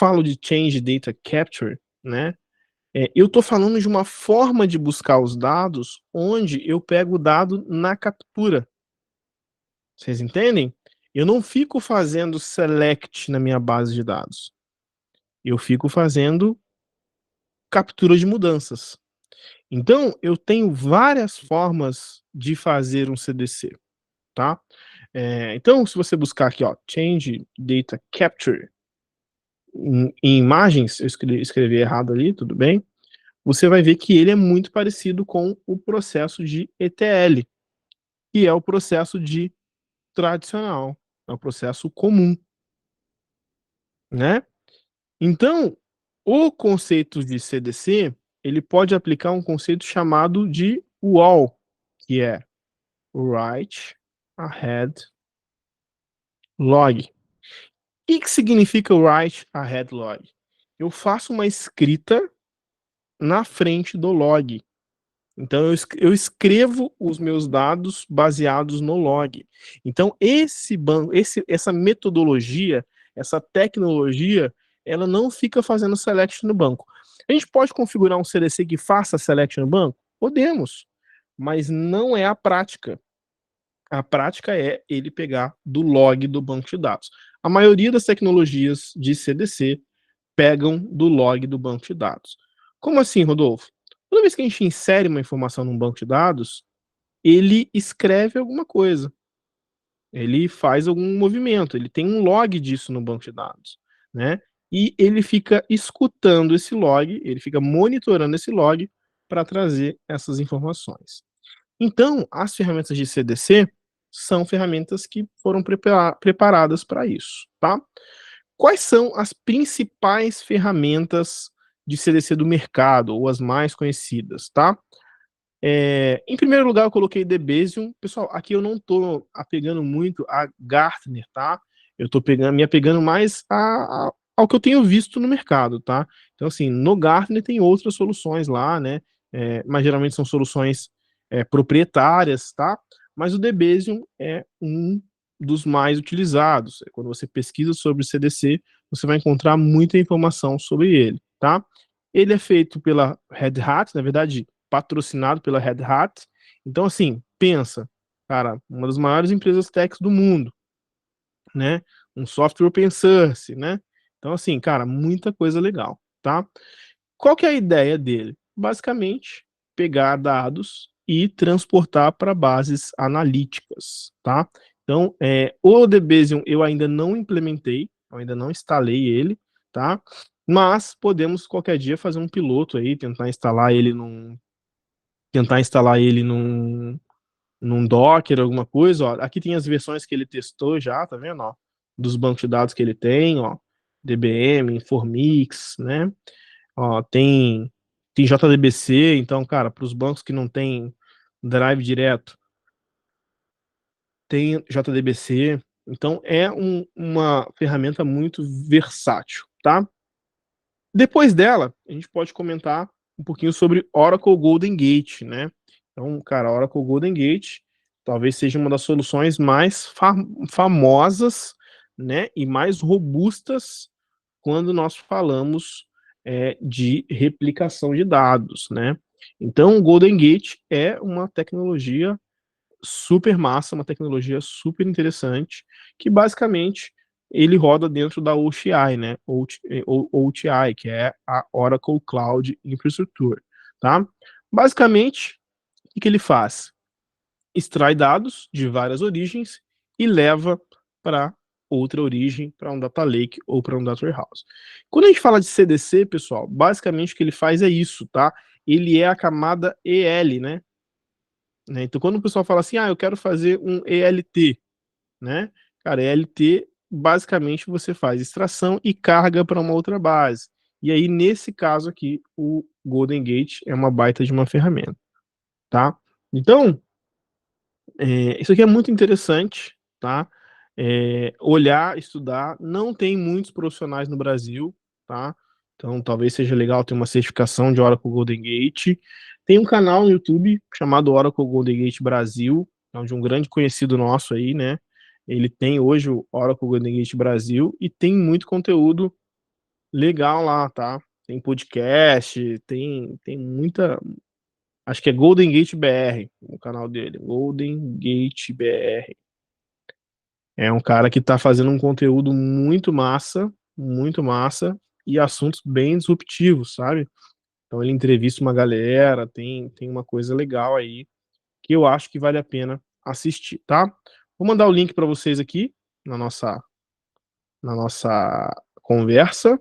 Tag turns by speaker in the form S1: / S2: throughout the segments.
S1: falo de Change Data Capture, né, eu estou falando de uma forma de buscar os dados, onde eu pego o dado na captura. Vocês entendem? Eu não fico fazendo select na minha base de dados. Eu fico fazendo captura de mudanças. Então, eu tenho várias formas de fazer um CDC, tá? Então, se você buscar aqui, ó, Change Data Capture em imagens, eu escrevi errado ali, tudo bem? Você vai ver que ele é muito parecido com o processo de ETL, que é o processo de tradicional, é o processo comum, né? Então, o conceito de CDC, ele pode aplicar um conceito chamado de WAL, que é Write Ahead Log. O que significa Write Ahead Log? Eu faço uma escrita na frente do log. Então, eu escrevo os meus dados baseados no log. Então, essa metodologia, essa tecnologia, ela não fica fazendo select no banco. A gente pode configurar um CDC que faça select no banco? Podemos, mas não é a prática. A prática é ele pegar do log do banco de dados. A maioria das tecnologias de CDC pegam do log do banco de dados. Como assim, Rodolfo? Toda vez que a gente insere uma informação num banco de dados, ele escreve alguma coisa. Ele faz algum movimento, ele tem um log disso no banco de dados, né? E ele fica escutando esse log, ele fica monitorando esse log para trazer essas informações. Então, as ferramentas de CDC são ferramentas que foram preparadas para isso, tá? Quais são as principais ferramentas de CDC do mercado, ou as mais conhecidas, tá? Em primeiro lugar, eu coloquei Debezium. Pessoal, aqui eu não estou apegando muito a Gartner, tá? Eu estou me apegando mais ao que eu tenho visto no mercado, tá? Então, assim, no Gartner tem outras soluções lá, né? Mas geralmente são soluções proprietárias, tá? Mas o Debezium é um dos mais utilizados. Quando você pesquisa sobre o CDC, você vai encontrar muita informação sobre ele, tá? Ele é feito pela Red Hat, na verdade, patrocinado pela Red Hat. Então, assim, pensa, cara, uma das maiores empresas techs do mundo, né? Um software open source, né? Então, assim, cara, muita coisa legal, tá? Qual que é a ideia dele? Basicamente, pegar dados e transportar para bases analíticas, tá? Então, o Debezium eu ainda não implementei, eu ainda não instalei ele, tá? Mas podemos qualquer dia fazer um piloto aí, tentar instalar ele num Docker, alguma coisa, ó. Aqui tem as versões que ele testou já, tá vendo, ó? Dos bancos de dados que ele tem, ó. DBM, Formix, né? Ó, tem JDBC, então, cara, para os bancos que não tem drive direto, tem JDBC. Então, é uma ferramenta muito versátil, tá? Depois dela, a gente pode comentar um pouquinho sobre Oracle Golden Gate, né? Então, cara, Oracle Golden Gate talvez seja uma das soluções mais famosas, né, e mais robustas quando nós falamos de replicação de dados, né? Então, o Golden Gate é uma tecnologia super massa, uma tecnologia super interessante, que basicamente ele roda dentro da OCI, né? OCI, que é a Oracle Cloud Infrastructure, tá? Basicamente, o que ele faz? Extrai dados de várias origens e leva para outra origem, para um data lake ou para um data warehouse. Quando a gente fala de CDC, pessoal, basicamente o que ele faz é isso, tá? Ele é a camada EL, né? Então, quando o pessoal fala assim, eu quero fazer um ELT, né? Cara, ELT, basicamente, você faz extração e carga para uma outra base. E aí, nesse caso aqui, o Golden Gate é uma baita de uma ferramenta, tá? Então, isso aqui é muito interessante, tá? Olhar, estudar. Não tem muitos profissionais no Brasil, tá? Então, talvez seja legal ter uma certificação de Oracle Golden Gate. Tem um canal no YouTube chamado Oracle Golden Gate Brasil, de um grande conhecido nosso aí, né? Ele tem hoje o Oracle Golden Gate Brasil e tem muito conteúdo legal lá, tá? Tem podcast, tem muita. Acho que é Golden Gate BR, o canal dele. Golden Gate BR. É um cara que tá fazendo um conteúdo muito massa, e assuntos bem disruptivos, sabe? Então ele entrevista uma galera, tem uma coisa legal aí que eu acho que vale a pena assistir, tá? Vou mandar o link para vocês aqui na nossa conversa,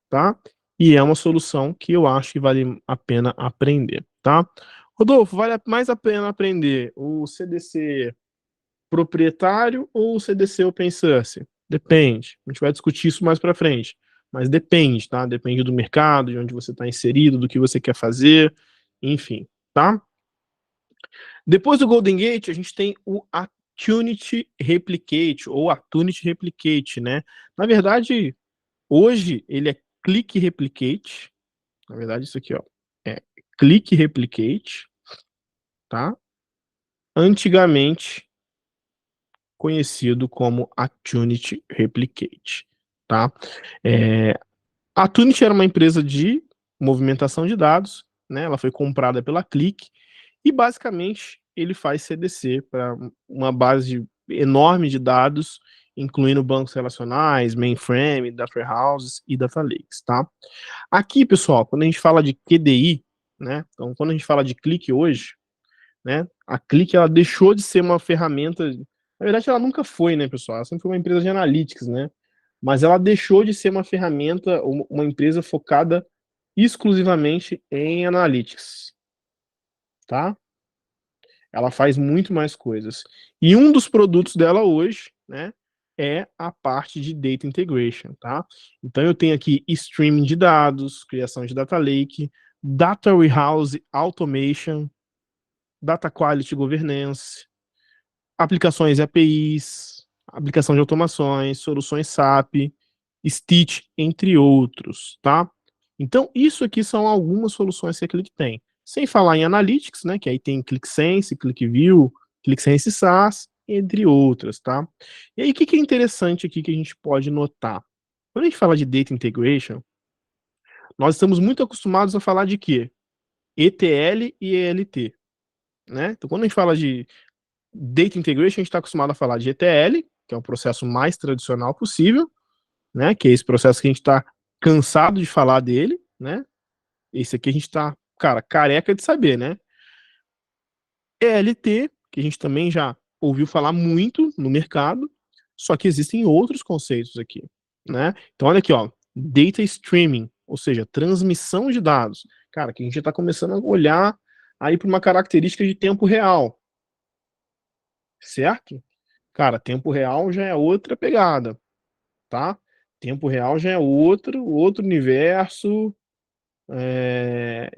S1: tá? E é uma solução que eu acho que vale a pena aprender, tá? Rodolfo, vale mais a pena aprender o CDC proprietário ou o CDC open source? Depende. A gente vai discutir isso mais para frente. Mas depende, tá? Depende do mercado, de onde você está inserido, do que você quer fazer, enfim, tá? Depois do Golden Gate, a gente tem o Attunity Replicate, ou Attunity Replicate, né? Na verdade, hoje ele é Click Replicate. Na verdade, isso aqui, ó, é Click Replicate, tá? Antigamente conhecido como Attunity Replicate, tá? A Attunity era uma empresa de movimentação de dados, né? Ela foi comprada pela Click e basicamente ele faz CDC para uma base enorme de dados, incluindo bancos relacionais, mainframe, data warehouses e data lakes, tá? Aqui, pessoal, quando a gente fala de QDI, né? Então, quando a gente fala de Click hoje, né? A Click ela deixou de ser uma ferramenta, na verdade ela nunca foi, né, pessoal? Ela sempre foi uma empresa de analytics, né? Mas ela deixou de ser uma ferramenta, uma empresa focada exclusivamente em analytics, tá? Ela faz muito mais coisas. E um dos produtos dela hoje, né, é a parte de data integration, tá? Então eu tenho aqui streaming de dados, criação de data lake, data warehouse automation, data quality governance, aplicações APIs, aplicação de automações, soluções SAP, Stitch, entre outros, tá? Então, isso aqui são algumas soluções que a Click tem. Sem falar em Analytics, né, que aí tem ClickSense, ClickView, ClickSense SaaS, entre outras, tá? E aí, o que que é interessante aqui que a gente pode notar? Quando a gente fala de Data Integration, nós estamos muito acostumados a falar de quê? ETL e ELT, né? Então, quando a gente fala de Data Integration, a gente está acostumado a falar de ETL, que é o processo mais tradicional possível, né? Que é esse processo que a gente está cansado de falar dele, né? Esse aqui a gente está, cara, careca de saber, né? ELT, que a gente também já ouviu falar muito no mercado, só que existem outros conceitos aqui, né? Então, olha aqui, ó, Data Streaming, ou seja, transmissão de dados. Cara, que a gente já está começando a olhar aí para uma característica de tempo real, certo? Cara, tempo real já é outra pegada, tá? Tempo real já é outro universo,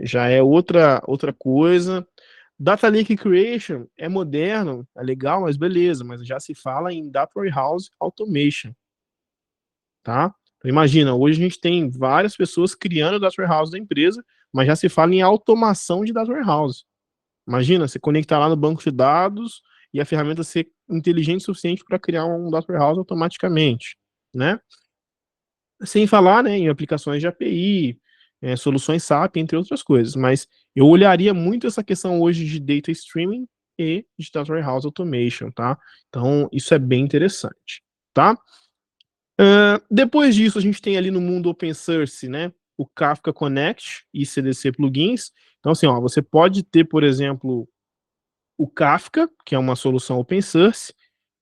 S1: já é outra coisa. Data Lake Creation é moderno, é legal, mas beleza, mas já se fala em Data Warehouse Automation, tá? Então, imagina, hoje a gente tem várias pessoas criando Data Warehouse da empresa, mas já se fala em automação de Data Warehouse. Imagina, você conectar lá no banco de dados e a ferramenta ser inteligente o suficiente para criar um data warehouse automaticamente, né? Sem falar, né, em aplicações de API, soluções SAP, entre outras coisas. Mas eu olharia muito essa questão hoje de data streaming e de data warehouse automation, tá? Então, isso é bem interessante, tá? Depois disso, a gente tem ali no mundo open source, né, o Kafka Connect e CDC plugins. Então, assim, ó, você pode ter, por exemplo, o Kafka, que é uma solução open source,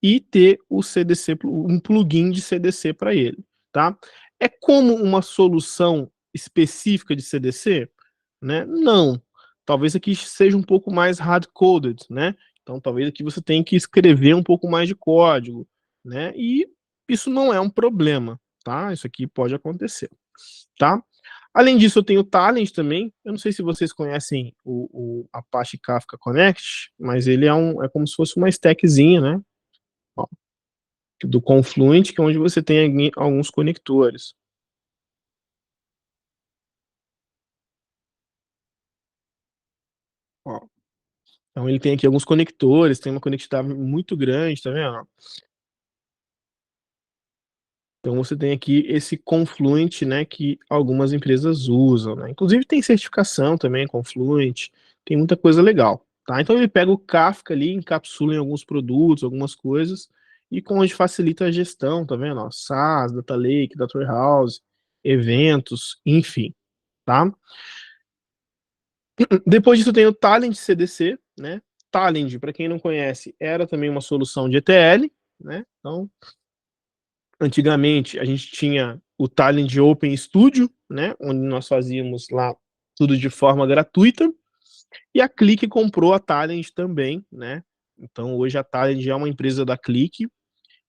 S1: e ter o CDC, um plugin de CDC para ele, tá? É como uma solução específica de CDC, né? Não. Talvez aqui seja um pouco mais hard-coded, né? Então, talvez aqui você tenha que escrever um pouco mais de código, né? E isso não é um problema, tá? Isso aqui pode acontecer, tá? Além disso, eu tenho o Talent também. Eu não sei se vocês conhecem o Apache Kafka Connect, mas ele é como se fosse uma stackzinha, né? Ó, do Confluent, que é onde você tem alguns conectores. Ó. Então ele tem aqui alguns conectores, tem uma conectividade muito grande, tá vendo? Então você tem aqui esse Confluent, né, que algumas empresas usam, né? Inclusive tem certificação também, Confluent, tem muita coisa legal, tá? Então ele pega o Kafka ali, encapsula em alguns produtos, algumas coisas, e com onde facilita a gestão, tá vendo? Ó, SaaS, Data Lake, Data Warehouse, eventos, enfim, tá? Depois disso tem o Talend CDC, né? Talend, para quem não conhece, era também uma solução de ETL, né? Então, antigamente a gente tinha o Talend Open Studio, né? Onde nós fazíamos lá tudo de forma gratuita, e a Click comprou a Talend também, né? Então hoje a Talend é uma empresa da Click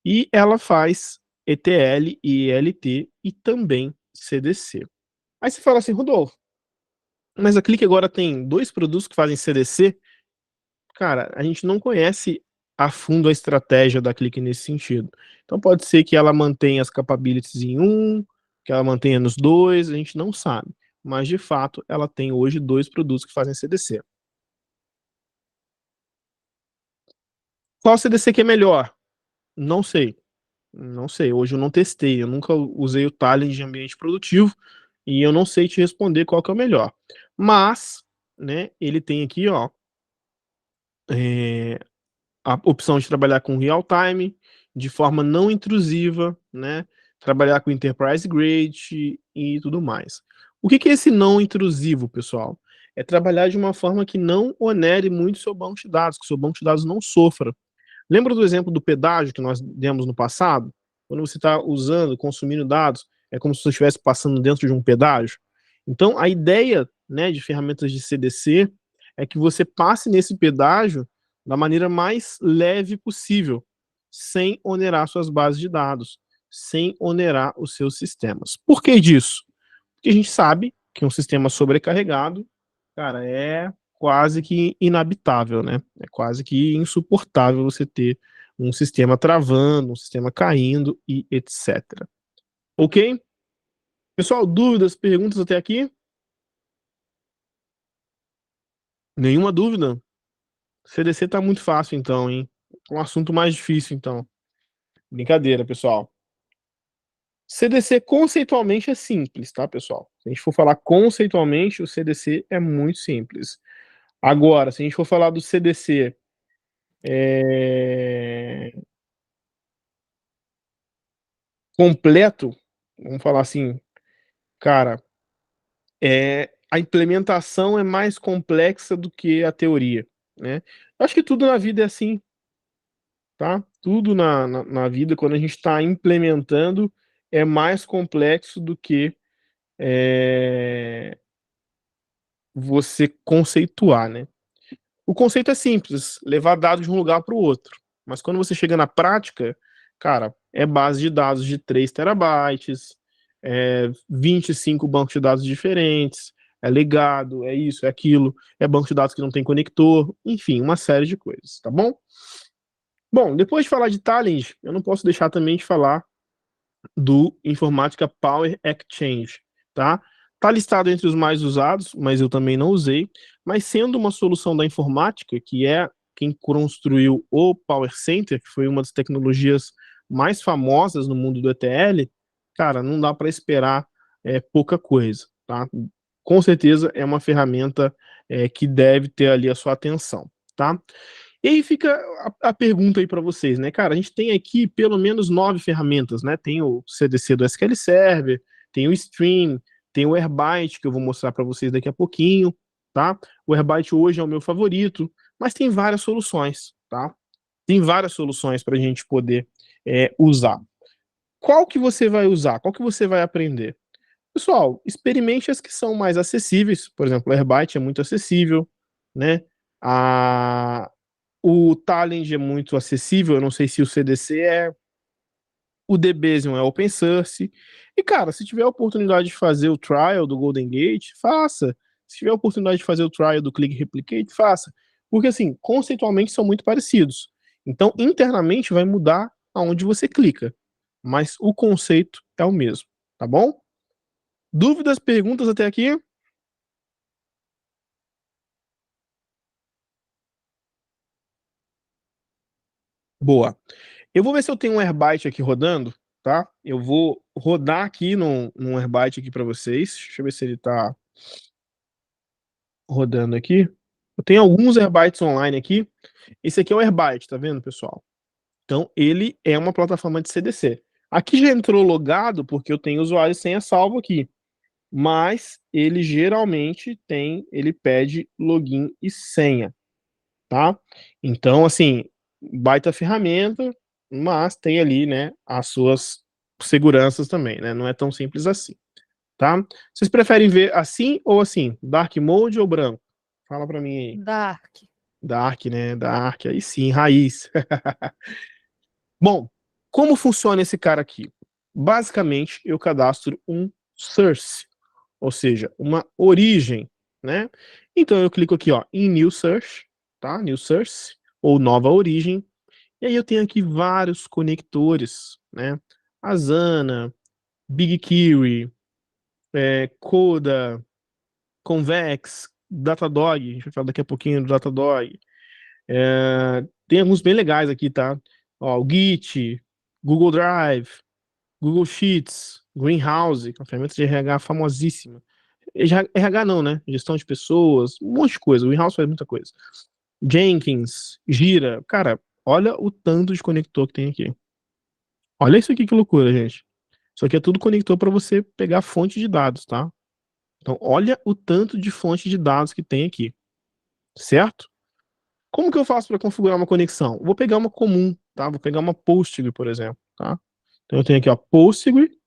S1: e ela faz ETL e ELT e também CDC. Aí você fala assim, Rodolfo, mas a Click agora tem dois produtos que fazem CDC. Cara, a gente não conhece a fundo a estratégia da Click nesse sentido. Então pode ser que ela mantenha as capabilities em um, que ela mantenha nos dois, a gente não sabe. Mas de fato, ela tem hoje dois produtos que fazem CDC. Qual CDC que é melhor? Não sei. Não sei. Hoje eu não testei. Eu nunca usei o Talend de ambiente produtivo e eu não sei te responder qual que é o melhor. Mas, né, ele tem aqui, ó, é, a opção de trabalhar com real time, de forma não intrusiva, né? Trabalhar com enterprise grade e tudo mais. O que que é esse não intrusivo, pessoal? É trabalhar de uma forma que não onere muito o seu banco de dados, que o seu banco de dados não sofra. Lembra do exemplo do pedágio que nós demos no passado? Quando você está usando, consumindo dados, é como se você estivesse passando dentro de um pedágio. Então, a ideia, né, de ferramentas de CDC é que você passe nesse pedágio da maneira mais leve possível, sem onerar suas bases de dados, sem onerar os seus sistemas. Por que disso? Porque a gente sabe que um sistema sobrecarregado, cara, é quase que inabitável, né? É quase que insuportável você ter um sistema travando, um sistema caindo e etc. Ok? Pessoal, dúvidas, perguntas até aqui? Nenhuma dúvida? CDC tá muito fácil então, hein? Um assunto mais difícil então. Brincadeira, pessoal. CDC conceitualmente é simples, tá, pessoal? Se a gente for falar conceitualmente, o CDC é muito simples. Agora, se a gente for falar do CDC completo, vamos falar assim, cara, a implementação é mais complexa do que a teoria, né? Eu acho que tudo na vida é assim, tá? Tudo na vida, quando a gente está implementando, é mais complexo do que é, você conceituar, né? O conceito é simples, levar dados de um lugar para o outro. Mas quando você chega na prática, cara, é base de dados de 3 terabytes, 25 bancos de dados diferentes, é legado, é isso, é aquilo, é banco de dados que não tem conector, enfim, uma série de coisas, tá bom? Bom, depois de falar de Talend, eu não posso deixar também de falar do Informatica Power Exchange, tá? Tá listado entre os mais usados, mas eu também não usei. Mas sendo uma solução da informática, que é quem construiu o Power Center, que foi uma das tecnologias mais famosas no mundo do ETL, cara, não dá para esperar pouca coisa, tá? Com certeza é uma ferramenta que deve ter ali a sua atenção, tá? E aí fica a pergunta aí para vocês, né, cara? A gente tem aqui pelo menos 9 ferramentas, né? Tem o CDC do SQL Server, tem o Stream, tem o Airbyte, que eu vou mostrar para vocês daqui a pouquinho, tá? O Airbyte hoje é o meu favorito, mas tem várias soluções, tá? Tem várias soluções para a gente poder usar. Qual que você vai usar? Qual que você vai aprender? Pessoal, experimente as que são mais acessíveis. Por exemplo, o Airbyte é muito acessível, né? A, o Talend é muito acessível, eu não sei se o CDC é. O Debezium é open source. E, cara, se tiver a oportunidade de fazer o trial do Golden Gate, faça. Se tiver a oportunidade de fazer o trial do Click Replicate, faça. Porque, assim, conceitualmente são muito parecidos. Então, internamente vai mudar aonde você clica. Mas o conceito é o mesmo, tá bom? Dúvidas, perguntas até aqui? Boa. Eu vou ver se eu tenho um Airbyte aqui rodando. tá? Eu vou rodar aqui num Airbyte aqui para vocês. Deixa eu ver se ele tá rodando aqui. Eu tenho alguns Airbytes online aqui. Esse aqui é o Airbyte, tá vendo, pessoal? Então, ele é uma plataforma de CDC. Aqui já entrou logado porque eu tenho usuário e senha salvo aqui. Mas ele geralmente ele pede login e senha, tá? Então, assim, baita ferramenta, mas tem ali, né, as suas seguranças também, né? Não é tão simples assim, tá? Vocês preferem ver assim ou assim? Dark mode ou branco? Fala pra mim aí.
S2: Dark.
S1: Dark, né? Dark, aí sim, raiz. Bom, como funciona esse cara aqui? Basicamente, eu cadastro um source, ou seja, uma origem, né? Então eu clico aqui, ó, em New Source, tá? New Source, ou nova origem. E aí eu tenho aqui vários conectores, né? Asana, BigQuery, Coda, Convex, Datadog, a gente vai falar daqui a pouquinho do Datadog. Tem alguns bem legais aqui, tá? Ó, o Git, Google Drive, Google Sheets, Greenhouse, que é uma ferramenta de RH famosíssima. RH não, né? Gestão de pessoas, um monte de coisa. O Greenhouse faz muita coisa. Jenkins, Gira. Cara, olha o tanto de conector que tem aqui. Olha isso aqui que loucura, gente. Isso aqui é tudo conector para você pegar fonte de dados, tá? Então, olha o tanto de fonte de dados que tem aqui, certo? Como que eu faço para configurar uma conexão? Vou pegar uma comum, tá? Vou pegar uma Postgre, por exemplo, tá? Então eu tenho aqui, ó, Postgre,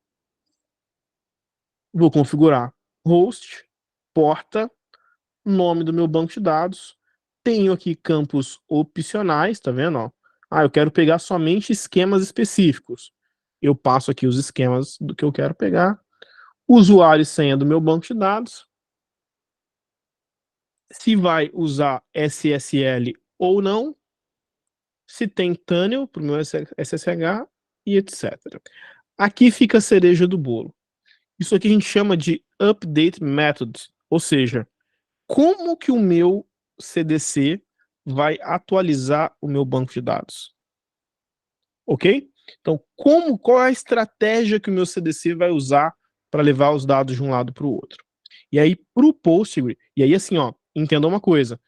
S1: vou configurar host, porta, nome do meu banco de dados. Tenho aqui campos opcionais, tá vendo, ó? Ah, eu quero pegar somente esquemas específicos. Eu passo aqui os esquemas do que eu quero pegar. Usuário e senha do meu banco de dados. Se vai usar SSL ou não. Se tem tunnel para o meu SSH e etc. Aqui fica a cereja do bolo. Isso aqui a gente chama de update methods, ou seja, como que o meu CDC vai atualizar o meu banco de dados. Ok? Então, qual é a estratégia que o meu CDC vai usar para levar os dados de um lado para o outro? E aí, para o Postgre, e aí assim, ó, entenda uma coisa,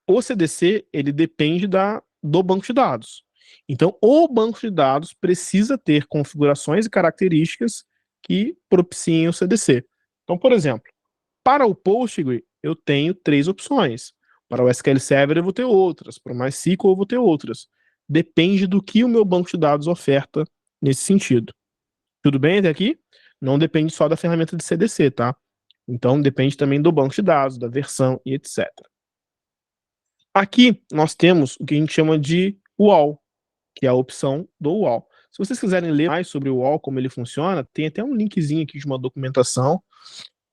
S1: o CDC, ele depende do banco de dados. Então, o banco de dados precisa ter configurações e características que propiciem o CDC. Então, por exemplo, para o Postgre, eu tenho 3 opções. Para o SQL Server, eu vou ter outras. Para o MySQL, eu vou ter outras. Depende do que o meu banco de dados oferta nesse sentido. Tudo bem até aqui? Não depende só da ferramenta de CDC, tá? Então, depende também do banco de dados, da versão e etc. Aqui nós temos o que a gente chama de UOL, que é a opção do UOL. Se vocês quiserem ler mais sobre o UOL, como ele funciona, tem até um linkzinho aqui de uma documentação,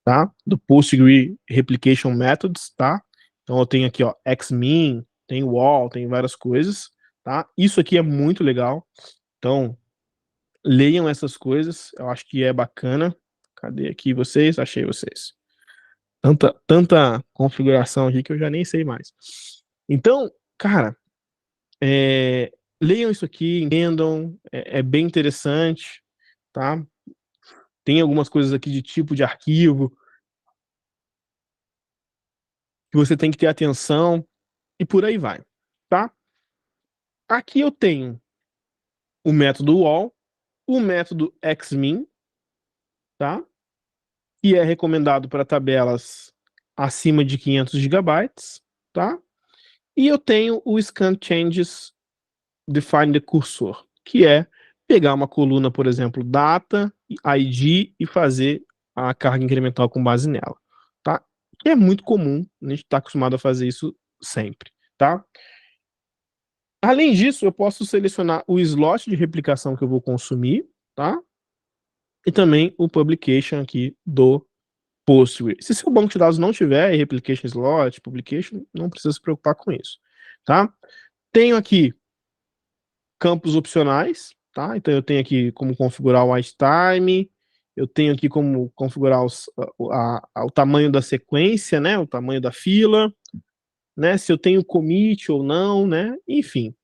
S1: tá? Do Postgre Replication Methods, tá? Então eu tenho aqui, ó, Xmin, tem UOL, tem várias coisas, tá? Isso aqui é muito legal. Então, leiam essas coisas, eu acho que é bacana. Cadê aqui vocês? Achei vocês. Tanta configuração aqui que eu já nem sei mais. Então, cara, leiam isso aqui, entendam, é bem interessante, tá? Tem algumas coisas aqui de tipo de arquivo que você tem que ter atenção e por aí vai, tá? Aqui eu tenho o método wall, o método xmin, tá? Que é recomendado para tabelas acima de 500 gigabytes, tá? E eu tenho o scan changes define the cursor, que é pegar uma coluna, por exemplo, data, ID e fazer a carga incremental com base nela, tá? Que é muito comum, a gente está acostumado a fazer isso sempre, tá? Além disso, eu posso selecionar o slot de replicação que eu vou consumir, tá? E também o publication aqui do Postgre. Se seu banco de dados não tiver replication slot, publication, não precisa se preocupar com isso, tá? Tenho aqui campos opcionais, tá? Então eu tenho aqui como configurar o white time, eu tenho aqui como configurar o tamanho da sequência, né? O tamanho da fila, né? Se eu tenho commit ou não, né? Enfim.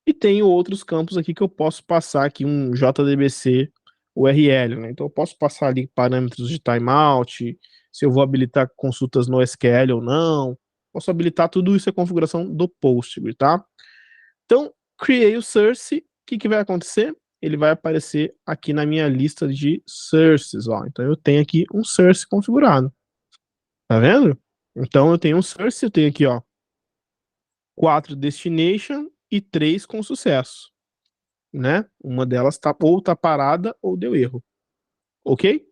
S1: E tenho outros campos aqui que eu posso passar aqui um JDBC URL, né? Então eu posso passar ali parâmetros de timeout, se eu vou habilitar consultas no SQL ou não. Posso habilitar tudo isso, é configuração do Postgre, tá? Então, criei o source, o que que vai acontecer? Ele vai aparecer aqui na minha lista de sources, ó. Então eu tenho aqui um source configurado. Tá vendo? Então eu tenho um source, eu tenho aqui, ó, 4 destination e 3 com sucesso, né? Uma delas tá ou tá parada ou deu erro. OK?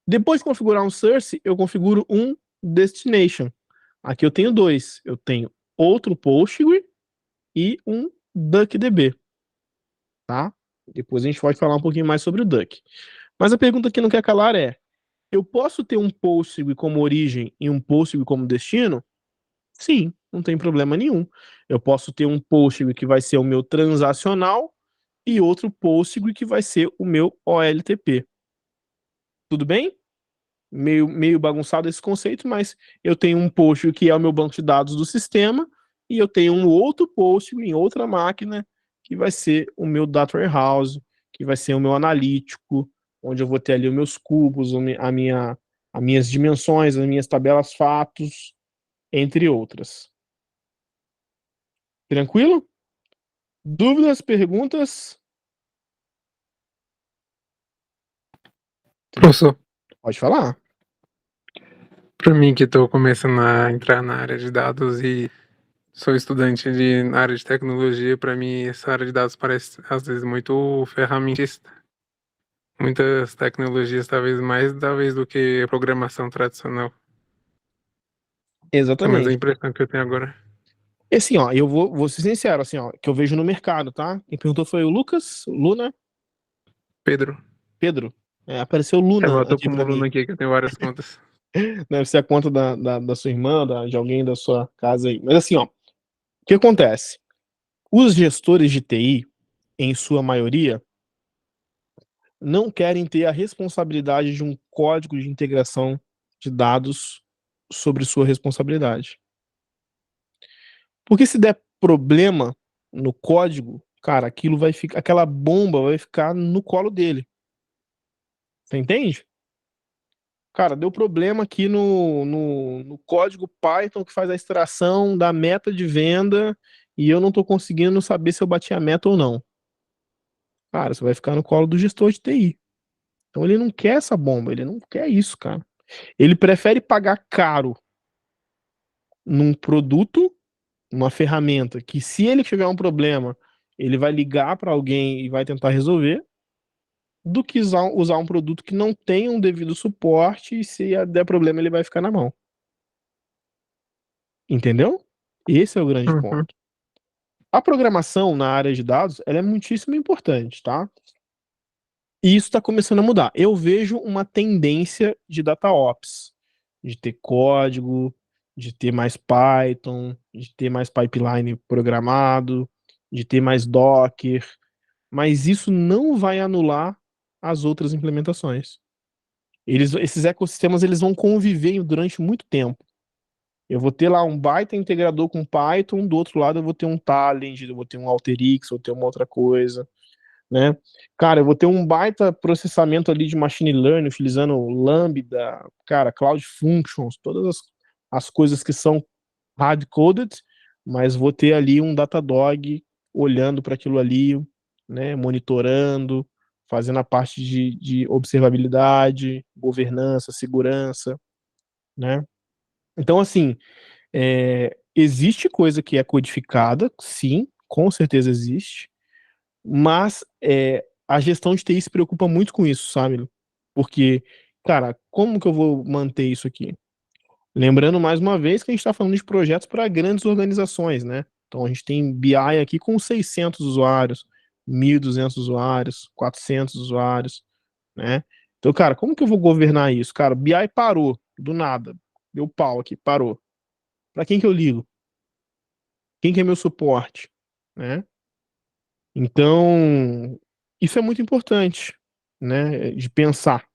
S1: Depois de configurar um source, eu configuro um destination. Aqui eu tenho dois. Eu tenho outro Postgre e um DuckDB, tá? Depois a gente pode falar um pouquinho mais sobre o Duck. Mas a pergunta que não quer calar é: eu posso ter um Postgre como origem e um Postgre como destino? Sim, não tem problema nenhum. Eu posso ter um Postgre que vai ser o meu transacional e outro Postgre que vai ser o meu OLTP. Tudo bem? Meio bagunçado esse conceito, mas eu tenho um Postgre que é o meu banco de dados do sistema e eu tenho um outro Postgre em outra máquina que vai ser o meu data warehouse, que vai ser o meu analítico, onde eu vou ter ali os meus cubos, as minhas dimensões, as minhas tabelas fatos, entre outras. Tranquilo? Dúvidas, perguntas?
S2: Professor,
S1: Pode falar.
S2: para mim que estou começando a entrar na área de dados e sou estudante na área de tecnologia, para mim essa área de dados parece às vezes muito ferramentista. Muitas tecnologias, talvez do que a programação tradicional. Pelo menos a
S1: Exatamente.
S2: impressão que eu tenho agora.
S1: E assim, ó, eu vou ser sincero, assim, ó, que eu vejo no mercado, tá? Quem perguntou foi o Lucas, Luna,
S2: Pedro,
S1: Pedro. É, apareceu
S2: agora
S1: Luna
S2: eu tô
S1: aqui pra
S2: acumulando
S1: mim.
S2: aqui que eu tenho várias contas.
S1: Deve ser a conta da sua irmã, de alguém da sua casa aí. Mas assim, ó, o que acontece? Os gestores de TI, em sua maioria, não querem ter a responsabilidade de um código de integração de dados sobre sua responsabilidade. Porque se der problema no código, cara, aquilo vai ficar, aquela bomba vai ficar no colo dele. Você entende? Cara, deu problema aqui no código Python que faz a extração da meta de venda e eu não tô conseguindo saber se eu bati a meta ou não. Cara, você vai ficar no colo do gestor de TI. Então ele não quer essa bomba, ele não quer isso, cara. Ele prefere pagar caro num produto, uma ferramenta que se ele tiver um problema, ele vai ligar para alguém e vai tentar resolver, do que usar um produto que não tem um devido suporte e se der problema ele vai ficar na mão. Entendeu? Esse é o grande
S2: Uhum,
S1: ponto. A programação na área de dados, ela é muitíssimo importante, tá? E isso está começando a mudar. Eu vejo uma tendência de DataOps, de ter código, de ter mais Python, de ter mais pipeline programado, de ter mais Docker, mas isso não vai anular as outras implementações. Esses ecossistemas eles vão conviver durante muito tempo. Eu vou ter lá um baita integrador com Python, do outro lado eu vou ter um Talend, eu vou ter um Alteryx, eu vou ter uma outra coisa, né? Cara, eu vou ter um baita processamento ali de machine learning, utilizando Lambda, cara, Cloud Functions, todas as coisas que são hard-coded, mas vou ter ali um Datadog olhando para aquilo ali, né? Monitorando, fazendo a parte de observabilidade, governança, segurança, né? Então, assim, existe coisa que é codificada, sim, com certeza existe, mas a gestão de TI se preocupa muito com isso, sabe? Porque, cara, como que eu vou manter isso aqui? Lembrando mais uma vez que a gente está falando de projetos para grandes organizações, né? Então a gente tem BI aqui com 600 usuários, 1.200 usuários, 400 usuários, né? Então, cara, como que eu vou governar isso? Cara, BI parou, do nada, deu pau aqui, parou. Para quem que eu ligo? Quem que é meu suporte? Né? Então, isso é muito importante, né? De pensar,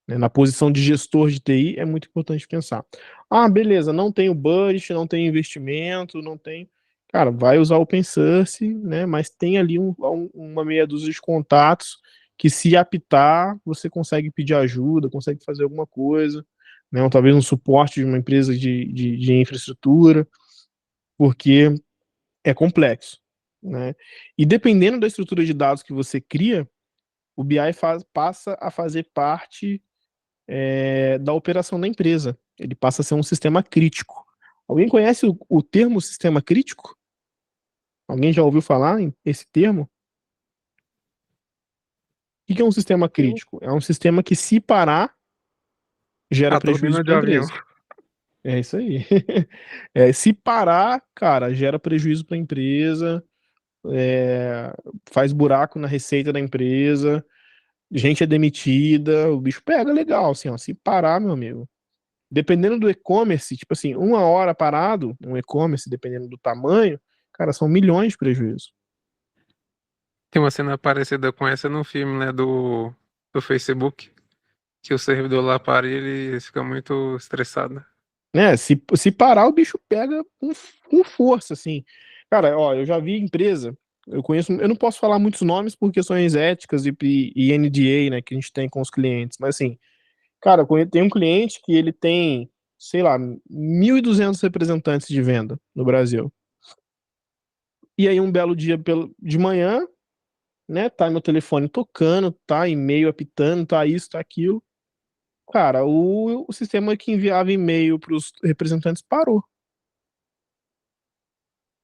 S1: né? Na posição de gestor de TI é muito importante pensar. Ah, beleza, não tenho budget, não tenho investimento, não tenho. cara, vai usar o open source, né? Mas tem ali uma meia dúzia de contatos que, se apitar, você consegue pedir ajuda, consegue fazer alguma coisa, né? Ou talvez um suporte de uma empresa de infraestrutura, porque é complexo, né? E dependendo da estrutura de dados que você cria, o BI passa a fazer parte da operação da empresa. Ele passa a ser um sistema crítico. Alguém conhece o termo sistema crítico? Alguém já ouviu falar esse termo? O que é um sistema
S2: Eu,
S1: crítico? É um sistema que, se parar, gera
S2: a
S1: prejuízo
S2: turbina de
S1: para a
S2: avião.
S1: empresa. É isso aí. Se parar, cara, gera prejuízo para a empresa, faz buraco na receita da empresa, gente é demitida, o bicho pega legal, assim, ó, se parar, meu amigo. Dependendo do e-commerce, tipo assim, 1 hora parado, um e-commerce, dependendo do tamanho, cara, são milhões de prejuízo.
S2: Tem uma cena parecida com essa no filme, né, do Facebook, que o servidor lá para e ele fica muito estressado.
S1: Né? Se parar, o bicho pega com força, assim. Cara, ó, eu já vi empresa, eu conheço, eu não posso falar muitos nomes por questões éticas e NDA, né, que a gente tem com os clientes, mas assim, cara, tem um cliente que ele tem, sei lá, 1.200 representantes de venda no Brasil. E aí, um belo dia de manhã, né, tá meu telefone tocando, tá e-mail apitando, tá isso, tá aquilo. Cara, o sistema que enviava e-mail para os representantes parou.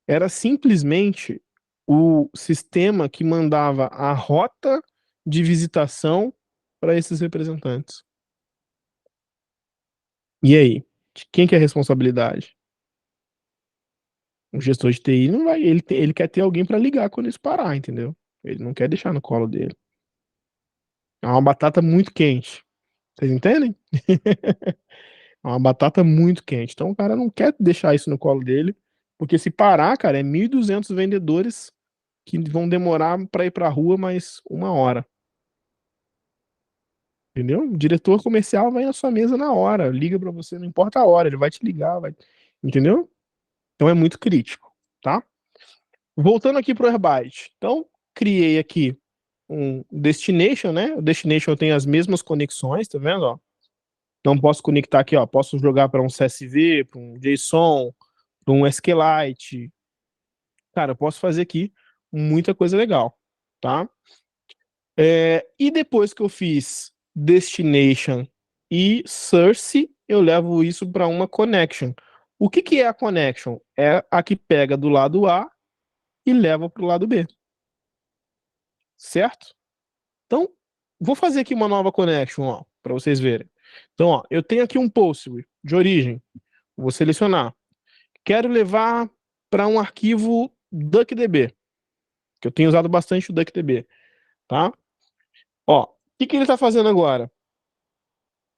S1: Era simplesmente o sistema que mandava a rota de visitação para esses representantes. E aí? De quem que é a responsabilidade? O gestor de TI não vai, ele quer ter alguém para ligar quando isso parar, entendeu? Ele não quer deixar no colo dele. É uma batata muito quente. Vocês entendem? É uma batata muito quente. Então o cara não quer deixar isso no colo dele, porque, se parar, cara, é 1.200 vendedores que vão demorar para ir para a rua mais 1 hora. Entendeu? O diretor comercial vai na sua mesa na hora, liga para você, não importa a hora, ele vai te ligar, vai. Entendeu? Então é muito crítico, tá? Voltando aqui pro Airbyte. Então, criei aqui um destination, né? O destination tem as mesmas conexões, tá vendo, ó? Não posso conectar aqui, ó, posso jogar para um CSV, para um JSON, para um SQLite. Cara, eu posso fazer aqui muita coisa legal, tá? E depois que eu fiz destination e source, eu levo isso para uma connection. O que que é a connection? É a que pega do lado A e leva para o lado B, certo? Então, vou fazer aqui uma nova connection, ó, para vocês verem. Então, ó, eu tenho aqui um post de origem. Vou selecionar. Quero levar para um arquivo DuckDB, que eu tenho usado bastante o DuckDB, tá? Ó, o que que ele está fazendo agora?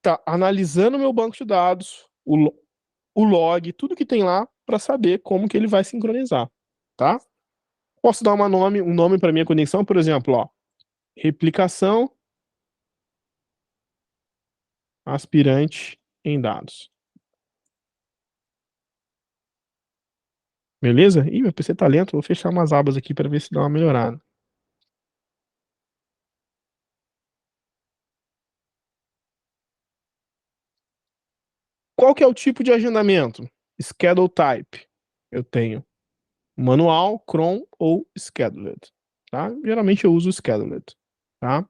S1: Tá analisando o meu banco de dados, o log, tudo que tem lá, para saber como que ele vai sincronizar, tá? Posso dar um nome para minha conexão, por exemplo, ó, replicação aspirante em dados. Beleza? Ih, meu PC tá lento, vou fechar umas abas aqui para ver se dá uma melhorada. Qual que é o tipo de agendamento? Schedule type. Eu tenho manual, cron ou scheduled, tá? Geralmente eu uso o scheduled, tá?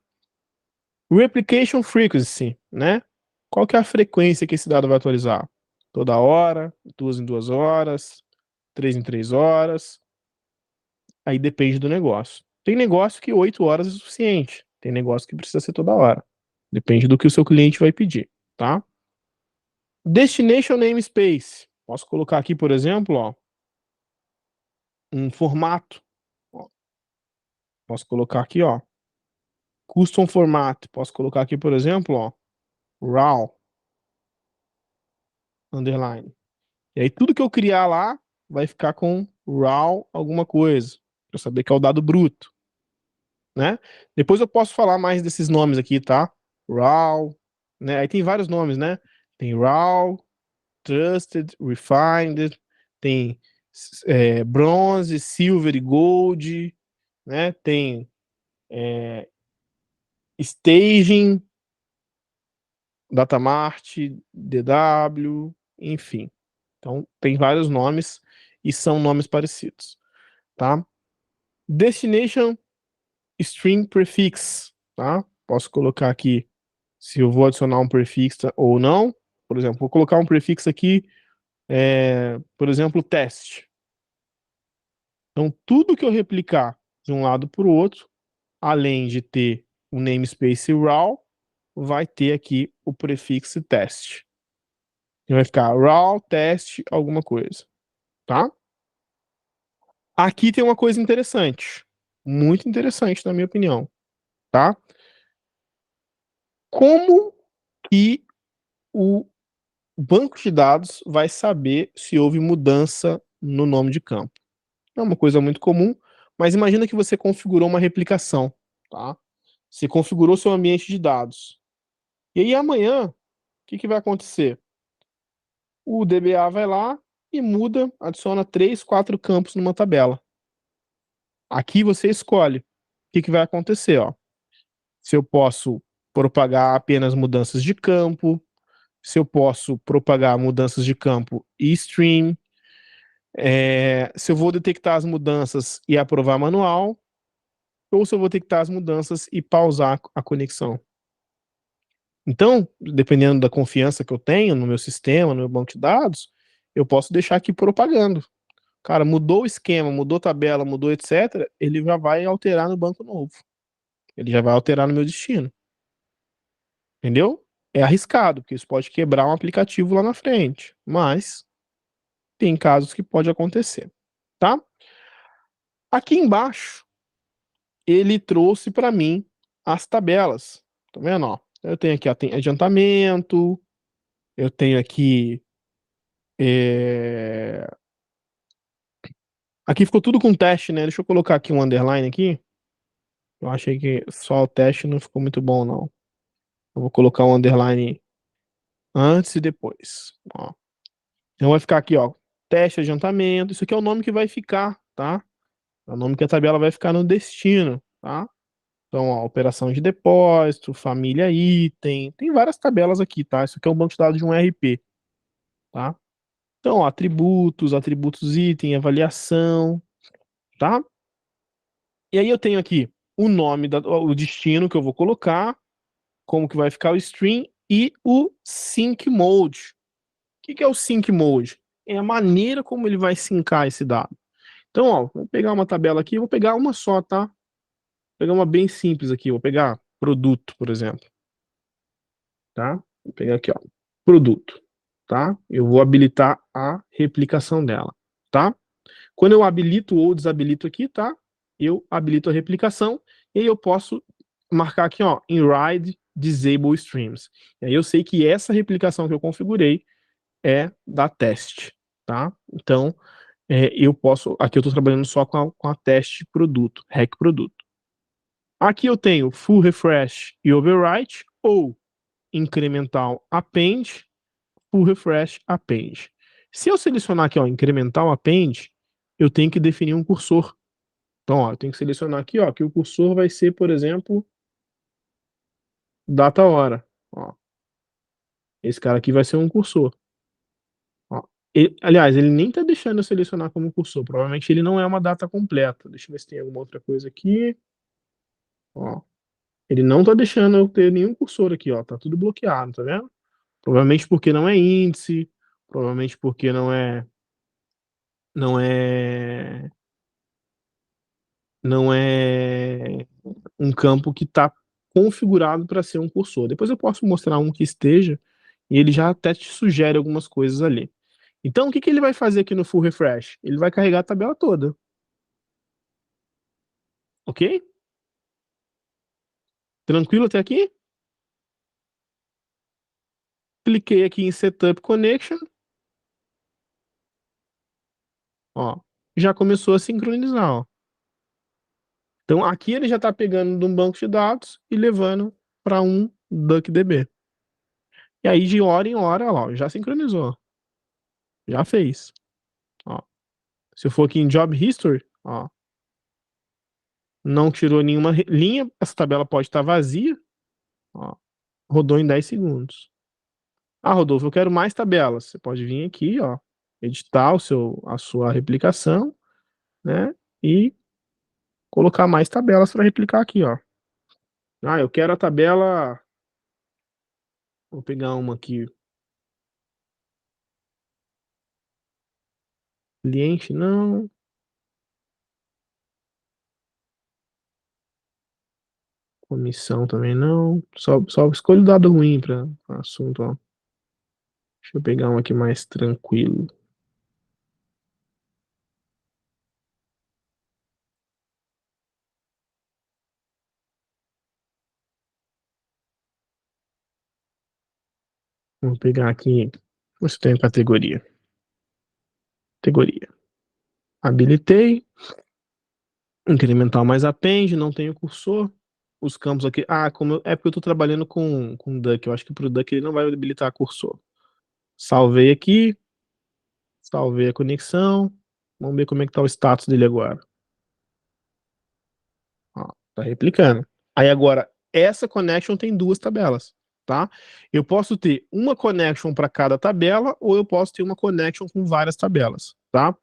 S1: Replication frequency, né? Qual que é a frequência que esse dado vai atualizar? Toda hora, 2 em 2 horas, 3 em 3 horas. Aí depende do negócio. Tem negócio que 8 horas é suficiente. Tem negócio que precisa ser toda hora. Depende do que o seu cliente vai pedir, tá? Destination namespace. Posso colocar aqui, por exemplo, ó, um formato. Ó, posso colocar aqui, ó, custom format. Posso colocar aqui, por exemplo, ó, raw underline. E aí tudo que eu criar lá vai ficar com raw alguma coisa, para saber que é o dado bruto, né? Depois eu posso falar mais desses nomes aqui, tá? Raw, né? Aí tem vários nomes, né? Tem raw, trusted, refined, tem bronze, silver e gold, né? Tem staging, datamart, DW, enfim. Então, tem vários nomes e são nomes parecidos, tá? Destination String Prefix, tá? Posso colocar aqui se eu vou adicionar um prefixo ou não. Por exemplo, vou colocar um prefixo aqui, por exemplo, teste. Então, tudo que eu replicar de um lado para o outro, além de ter o namespace raw, vai ter aqui o prefixo teste. E vai ficar raw teste alguma coisa, tá? Aqui tem uma coisa interessante, muito interessante na minha opinião, tá? Como que o banco de dados vai saber se houve mudança no nome de campo? É uma coisa muito comum, mas imagina que você configurou uma replicação, tá? Você configurou seu ambiente de dados. E aí amanhã, o que vai acontecer? O DBA vai lá e muda, adiciona 3, 4 campos numa tabela. Aqui você escolhe o que vai acontecer, ó. Se eu posso propagar apenas mudanças de campo, se eu posso propagar mudanças de campo e stream, se eu vou detectar as mudanças e aprovar manual, ou se eu vou detectar as mudanças e pausar a conexão. Então, dependendo da confiança que eu tenho no meu sistema, no meu banco de dados, eu posso deixar aqui propagando. Cara, mudou o esquema, mudou a tabela, mudou etc., ele já vai alterar no banco novo. Ele já vai alterar no meu destino. Entendeu? É arriscado, porque isso pode quebrar um aplicativo lá na frente. Mas tem casos que pode acontecer, tá? Aqui embaixo, ele trouxe para mim as tabelas. Tá vendo? Ó? Eu tenho aqui tem adiantamento, eu tenho aqui. é, Aqui ficou tudo com teste, né? Deixa eu colocar aqui um underline aqui. Eu achei que só o teste não ficou muito bom, não. Eu vou colocar um underline antes e depois. Ó. Então vai ficar aqui, ó. Teste, adiantamento. Isso aqui é o nome que vai ficar, tá? É o nome que a tabela vai ficar no destino, tá? Então, ó, operação de depósito, família item, tem várias tabelas aqui, tá? Isso aqui é um banco de dados de um RP, tá? Então, ó, atributos item, avaliação, tá? E aí eu tenho aqui o nome, o destino que eu vou colocar, como que vai ficar o string e o sync mode. O que é o sync mode? É a maneira como ele vai sincar esse dado. Então, ó, vou pegar uma tabela aqui, vou pegar uma só, tá? Vou pegar uma bem simples aqui, vou pegar produto, por exemplo, tá? Vou pegar aqui, ó, produto, tá? Eu vou habilitar a replicação dela, tá? Quando eu habilito ou desabilito aqui, tá? Eu habilito a replicação e aí eu posso marcar aqui, ó, em RIDE Disable Streams. E aí eu sei que essa replicação que eu configurei é da teste, tá? Então, eu posso, aqui eu estou trabalhando só com a teste produto, REC produto. Aqui eu tenho full refresh e overwrite ou incremental append, full refresh append. Se eu selecionar aqui, ó, incremental append, eu tenho que definir um cursor. Então, ó, eu tenho que selecionar aqui, ó, que o cursor vai ser, por exemplo, data hora. Ó, esse cara aqui vai ser um cursor. Ó, aliás, ele nem tá deixando eu selecionar como cursor. Provavelmente ele não é uma data completa. Deixa eu ver se tem alguma outra coisa aqui. Ó, ele não tá deixando eu ter nenhum cursor aqui, ó. Tá tudo bloqueado, tá vendo? Provavelmente porque não é índice, provavelmente porque não é não é um campo que está configurado para ser um cursor. Depois eu posso mostrar um que esteja e ele já até te sugere algumas coisas ali. Então, o que ele vai fazer aqui no full refresh? Ele vai carregar a tabela toda, ok? Tranquilo até aqui? Cliquei aqui em Setup Connection, ó, já começou a sincronizar, ó. Então, aqui ele já está pegando de um banco de dados e levando para um DuckDB. E aí, de hora em hora, ó, já sincronizou, já fez. Ó. Se eu for aqui em Job History, ó, não tirou nenhuma linha, essa tabela pode estar vazia, ó, rodou em 10 segundos. Ah, Rodolfo, eu quero mais tabelas. Você pode vir aqui, ó, editar a sua replicação, né? E colocar mais tabelas para replicar aqui, ó. Ah, eu quero a tabela. Vou pegar uma aqui. Cliente, não. Comissão também não. Só escolho dado ruim para assunto, ó. Deixa eu pegar um aqui mais tranquilo. Vou pegar aqui. Você tem categoria. Categoria. Habilitei. Incremental mais append, não tenho cursor. Os campos aqui. Ah, é porque eu estou trabalhando com Duck. Eu acho que para o Duck ele não vai habilitar cursor. Salvei aqui. Salvei a conexão. Vamos ver como é que tá o status dele agora. Ó, tá replicando. Aí agora, essa connection tem duas tabelas, tá? Eu posso ter uma connection para cada tabela ou eu posso ter uma connection com várias tabelas, tá?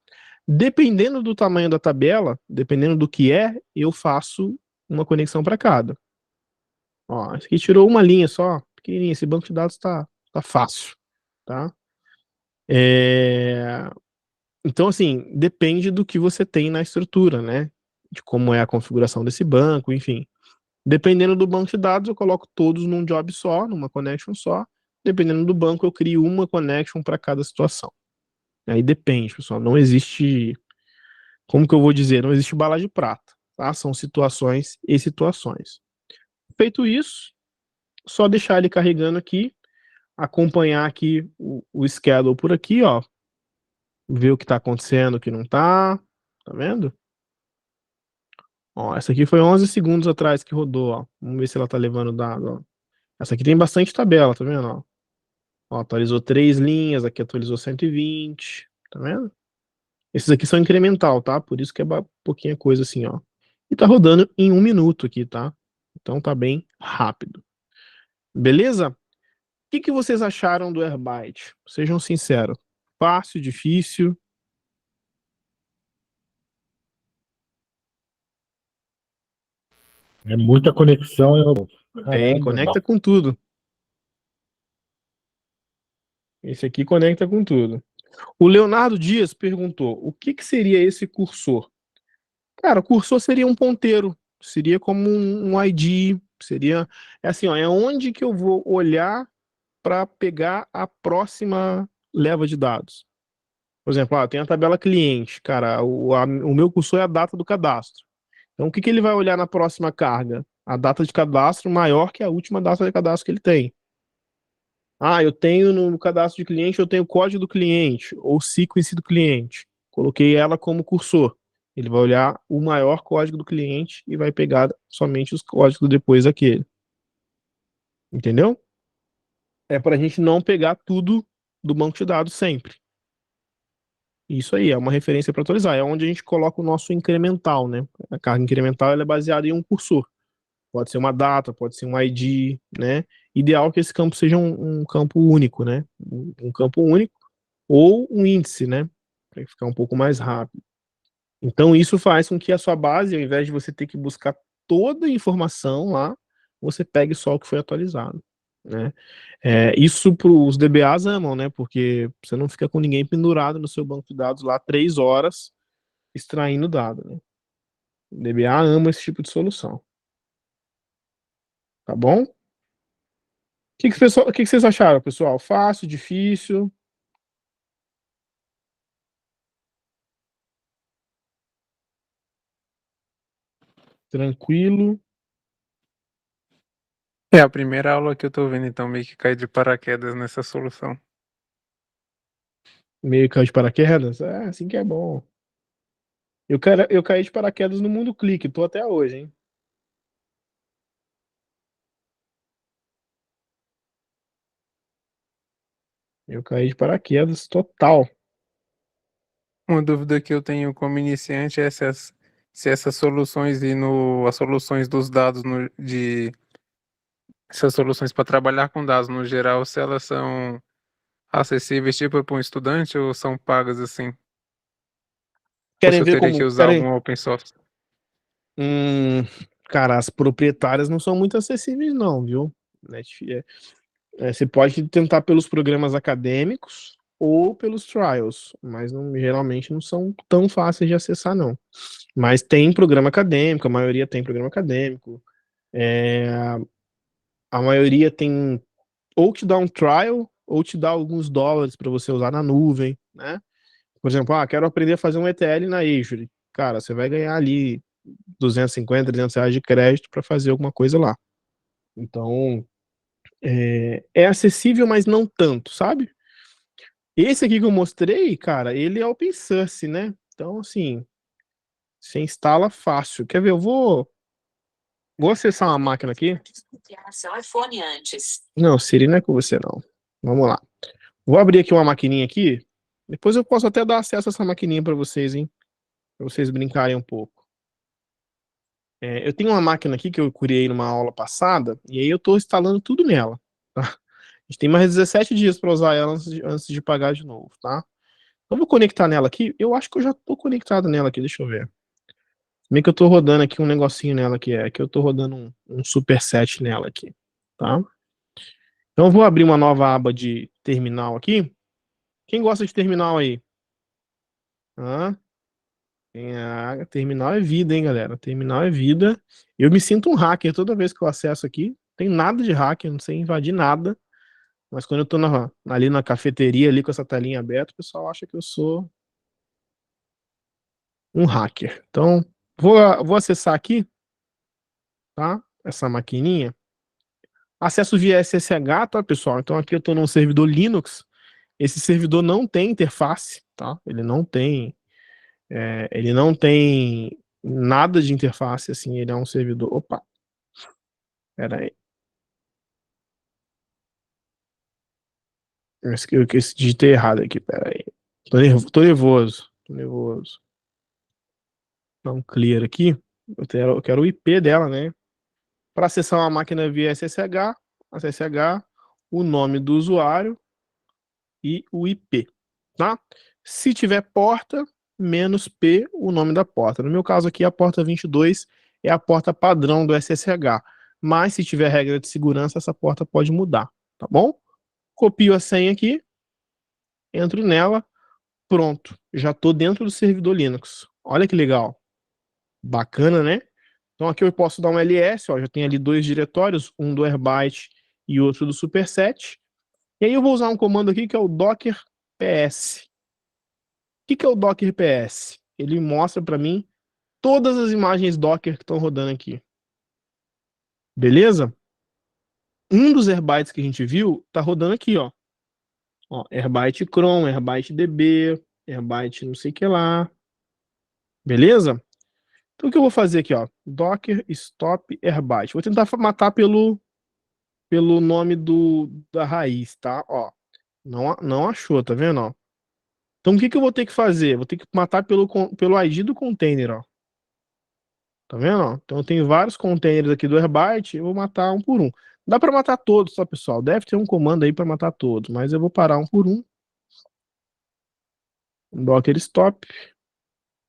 S1: Dependendo do tamanho da tabela, dependendo do que é, eu faço uma conexão para cada. Ó, esse aqui tirou uma linha só, pequenininha. Esse banco de dados tá fácil, tá? É... Então, assim, depende do que você tem na estrutura, né? De como é a configuração desse banco, enfim. Dependendo do banco de dados, eu coloco todos num job só, numa connection só. Dependendo do banco, eu crio uma connection para cada situação. Aí depende, pessoal. Não existe, como que eu vou dizer? Não existe bala de prata, tá? São situações e situações. Feito isso, só deixar ele carregando aqui, acompanhar aqui o schedule por aqui, ó. Ver o que tá acontecendo, o que não tá. Tá vendo? Ó, essa aqui foi 11 segundos atrás que rodou, ó. Vamos ver se ela tá levando dado, ó. Essa aqui tem bastante tabela, tá vendo, ó? Ó, atualizou 3 linhas, aqui atualizou 120, tá vendo? Esses aqui são incremental, tá? Por isso que é pouquinha coisa assim, ó. E tá rodando em 1 minuto aqui, tá? Então tá bem rápido. Beleza? O que vocês acharam do Airbyte? Sejam sinceros. Fácil, difícil?
S3: É muita conexão, eu...
S1: Tem,
S3: Caramba,
S1: conecta com tudo. Esse aqui conecta com tudo. O Leonardo Dias perguntou: o que seria esse cursor? Cara, o cursor seria um ponteiro, seria como um ID, seria é assim, ó, é onde que eu vou olhar para pegar a próxima leva de dados. Por exemplo, tem a tabela cliente, cara, o meu cursor é a data do cadastro. Então, o que que ele vai olhar na próxima carga? A data de cadastro maior que a última data de cadastro que ele tem. Ah, eu tenho no cadastro de cliente, eu tenho o código do cliente, ou sequence do cliente. Coloquei ela como cursor. Ele vai olhar o maior código do cliente e vai pegar somente os códigos depois daquele. Entendeu? É para a gente não pegar tudo do banco de dados sempre. Isso aí, é uma referência para atualizar. É onde a gente coloca o nosso incremental, né? A carga incremental ela é baseada em um cursor. Pode ser uma data, pode ser um ID, né? Ideal que esse campo seja um campo único, né? Um campo único ou um índice, né? Para ficar um pouco mais rápido. Então, isso faz com que a sua base, ao invés de você ter que buscar toda a informação lá, você pegue só o que foi atualizado, né? Isso os DBAs amam, né? Porque você não fica com ninguém pendurado no seu banco de dados lá 3 horas extraindo dado, né? O DBA ama esse tipo de solução, tá bom? O que vocês acharam, pessoal? Fácil, difícil, tranquilo?
S2: É a primeira aula que eu tô vendo, então meio que cai de paraquedas nessa solução.
S1: Meio caiu de paraquedas? É, assim que é bom. Eu caí de paraquedas no mundo clique, tô até hoje, hein? Eu caí de paraquedas total.
S2: Uma dúvida que eu tenho como iniciante é se essas soluções as soluções dos dados essas soluções para trabalhar com dados no geral, se elas são acessíveis tipo para um estudante ou são pagas assim? Ou se
S1: Querem
S2: eu
S1: ver
S2: teria que
S1: como.
S2: usar
S1: Querem.
S2: algum open source?
S1: Cara, as proprietárias não são muito acessíveis, não, viu? Você pode tentar pelos programas acadêmicos ou pelos trials, mas geralmente não são tão fáceis de acessar, não. Mas tem programa acadêmico, a maioria tem programa acadêmico. É, a maioria tem ou te dá um trial ou te dá alguns dólares para você usar na nuvem, né? Por exemplo, quero aprender a fazer um ETL na Azure. Cara, você vai ganhar ali 250, R$ 300 de crédito para fazer alguma coisa lá. Então, é acessível, mas não tanto, sabe? Esse aqui que eu mostrei, cara, ele é open source, né? Então, assim, você instala fácil. Quer ver? Vou acessar uma máquina aqui.
S4: Seu iPhone antes.
S1: Não, Siri não é com você, não. Vamos lá. Vou abrir aqui uma maquininha aqui. Depois eu posso até dar acesso a essa maquininha para vocês, hein? Para vocês brincarem um pouco. Eu tenho uma máquina aqui que eu criei numa aula passada, e aí eu estou instalando tudo nela, tá? A gente tem mais 17 dias para usar ela antes de pagar de novo, tá? Então eu vou conectar nela aqui. Eu acho que eu já estou conectado nela aqui, deixa eu ver. Meio que eu estou rodando aqui um negocinho nela que eu estou rodando um superset nela aqui, tá? Então eu vou abrir uma nova aba de terminal aqui. Quem gosta de terminal aí? Hã? Terminal é vida, hein, galera? Terminal é vida. Eu me sinto um hacker toda vez que eu acesso aqui. Tem nada de hacker, não sei invadir nada. Mas quando eu tô ali na cafeteria, ali com essa telinha aberta, o pessoal acha que eu sou um hacker. Então, vou acessar aqui, tá? Essa maquininha. Acesso via SSH, tá, pessoal? Então aqui eu tô num servidor Linux. Esse servidor não tem interface, tá? Ele não tem nada de interface, assim, ele é um servidor. Opa, pera aí. Eu digitei errado aqui, pera aí. Tô nervoso, tô nervoso. Dá um clear aqui. Eu quero o IP dela, né? Para acessar uma máquina via SSH, o nome do usuário e o IP, tá? Se tiver porta, menos P, o nome da porta. No meu caso aqui, a porta 22 é a porta padrão do SSH. Mas se tiver regra de segurança, essa porta pode mudar, tá bom? Copio a senha aqui, entro nela, pronto. Já estou dentro do servidor Linux. Olha que legal. Bacana, né? Então aqui eu posso dar um ls, ó, já tem ali dois diretórios, um do Airbyte e outro do Superset. E aí eu vou usar um comando aqui que é o docker ps. O que é o docker ps? Ele mostra para mim todas as imagens Docker que estão rodando aqui. Beleza? Um dos Airbytes que a gente viu tá rodando aqui, ó. Airbyte cron, Airbyte db, Airbyte não sei o que lá. Beleza? Então o que eu vou fazer aqui, ó? Docker stop Airbyte. Vou tentar matar pelo nome da raiz, tá? Ó, não achou, tá vendo, ó? Então o que eu vou ter que fazer? Vou ter que matar pelo ID do container, ó. Tá vendo, ó? Então eu tenho vários containers aqui do Airbyte, eu vou matar um por um. Dá para matar todos, tá, pessoal? Deve ter um comando aí para matar todos, mas eu vou parar um por um. Docker stop.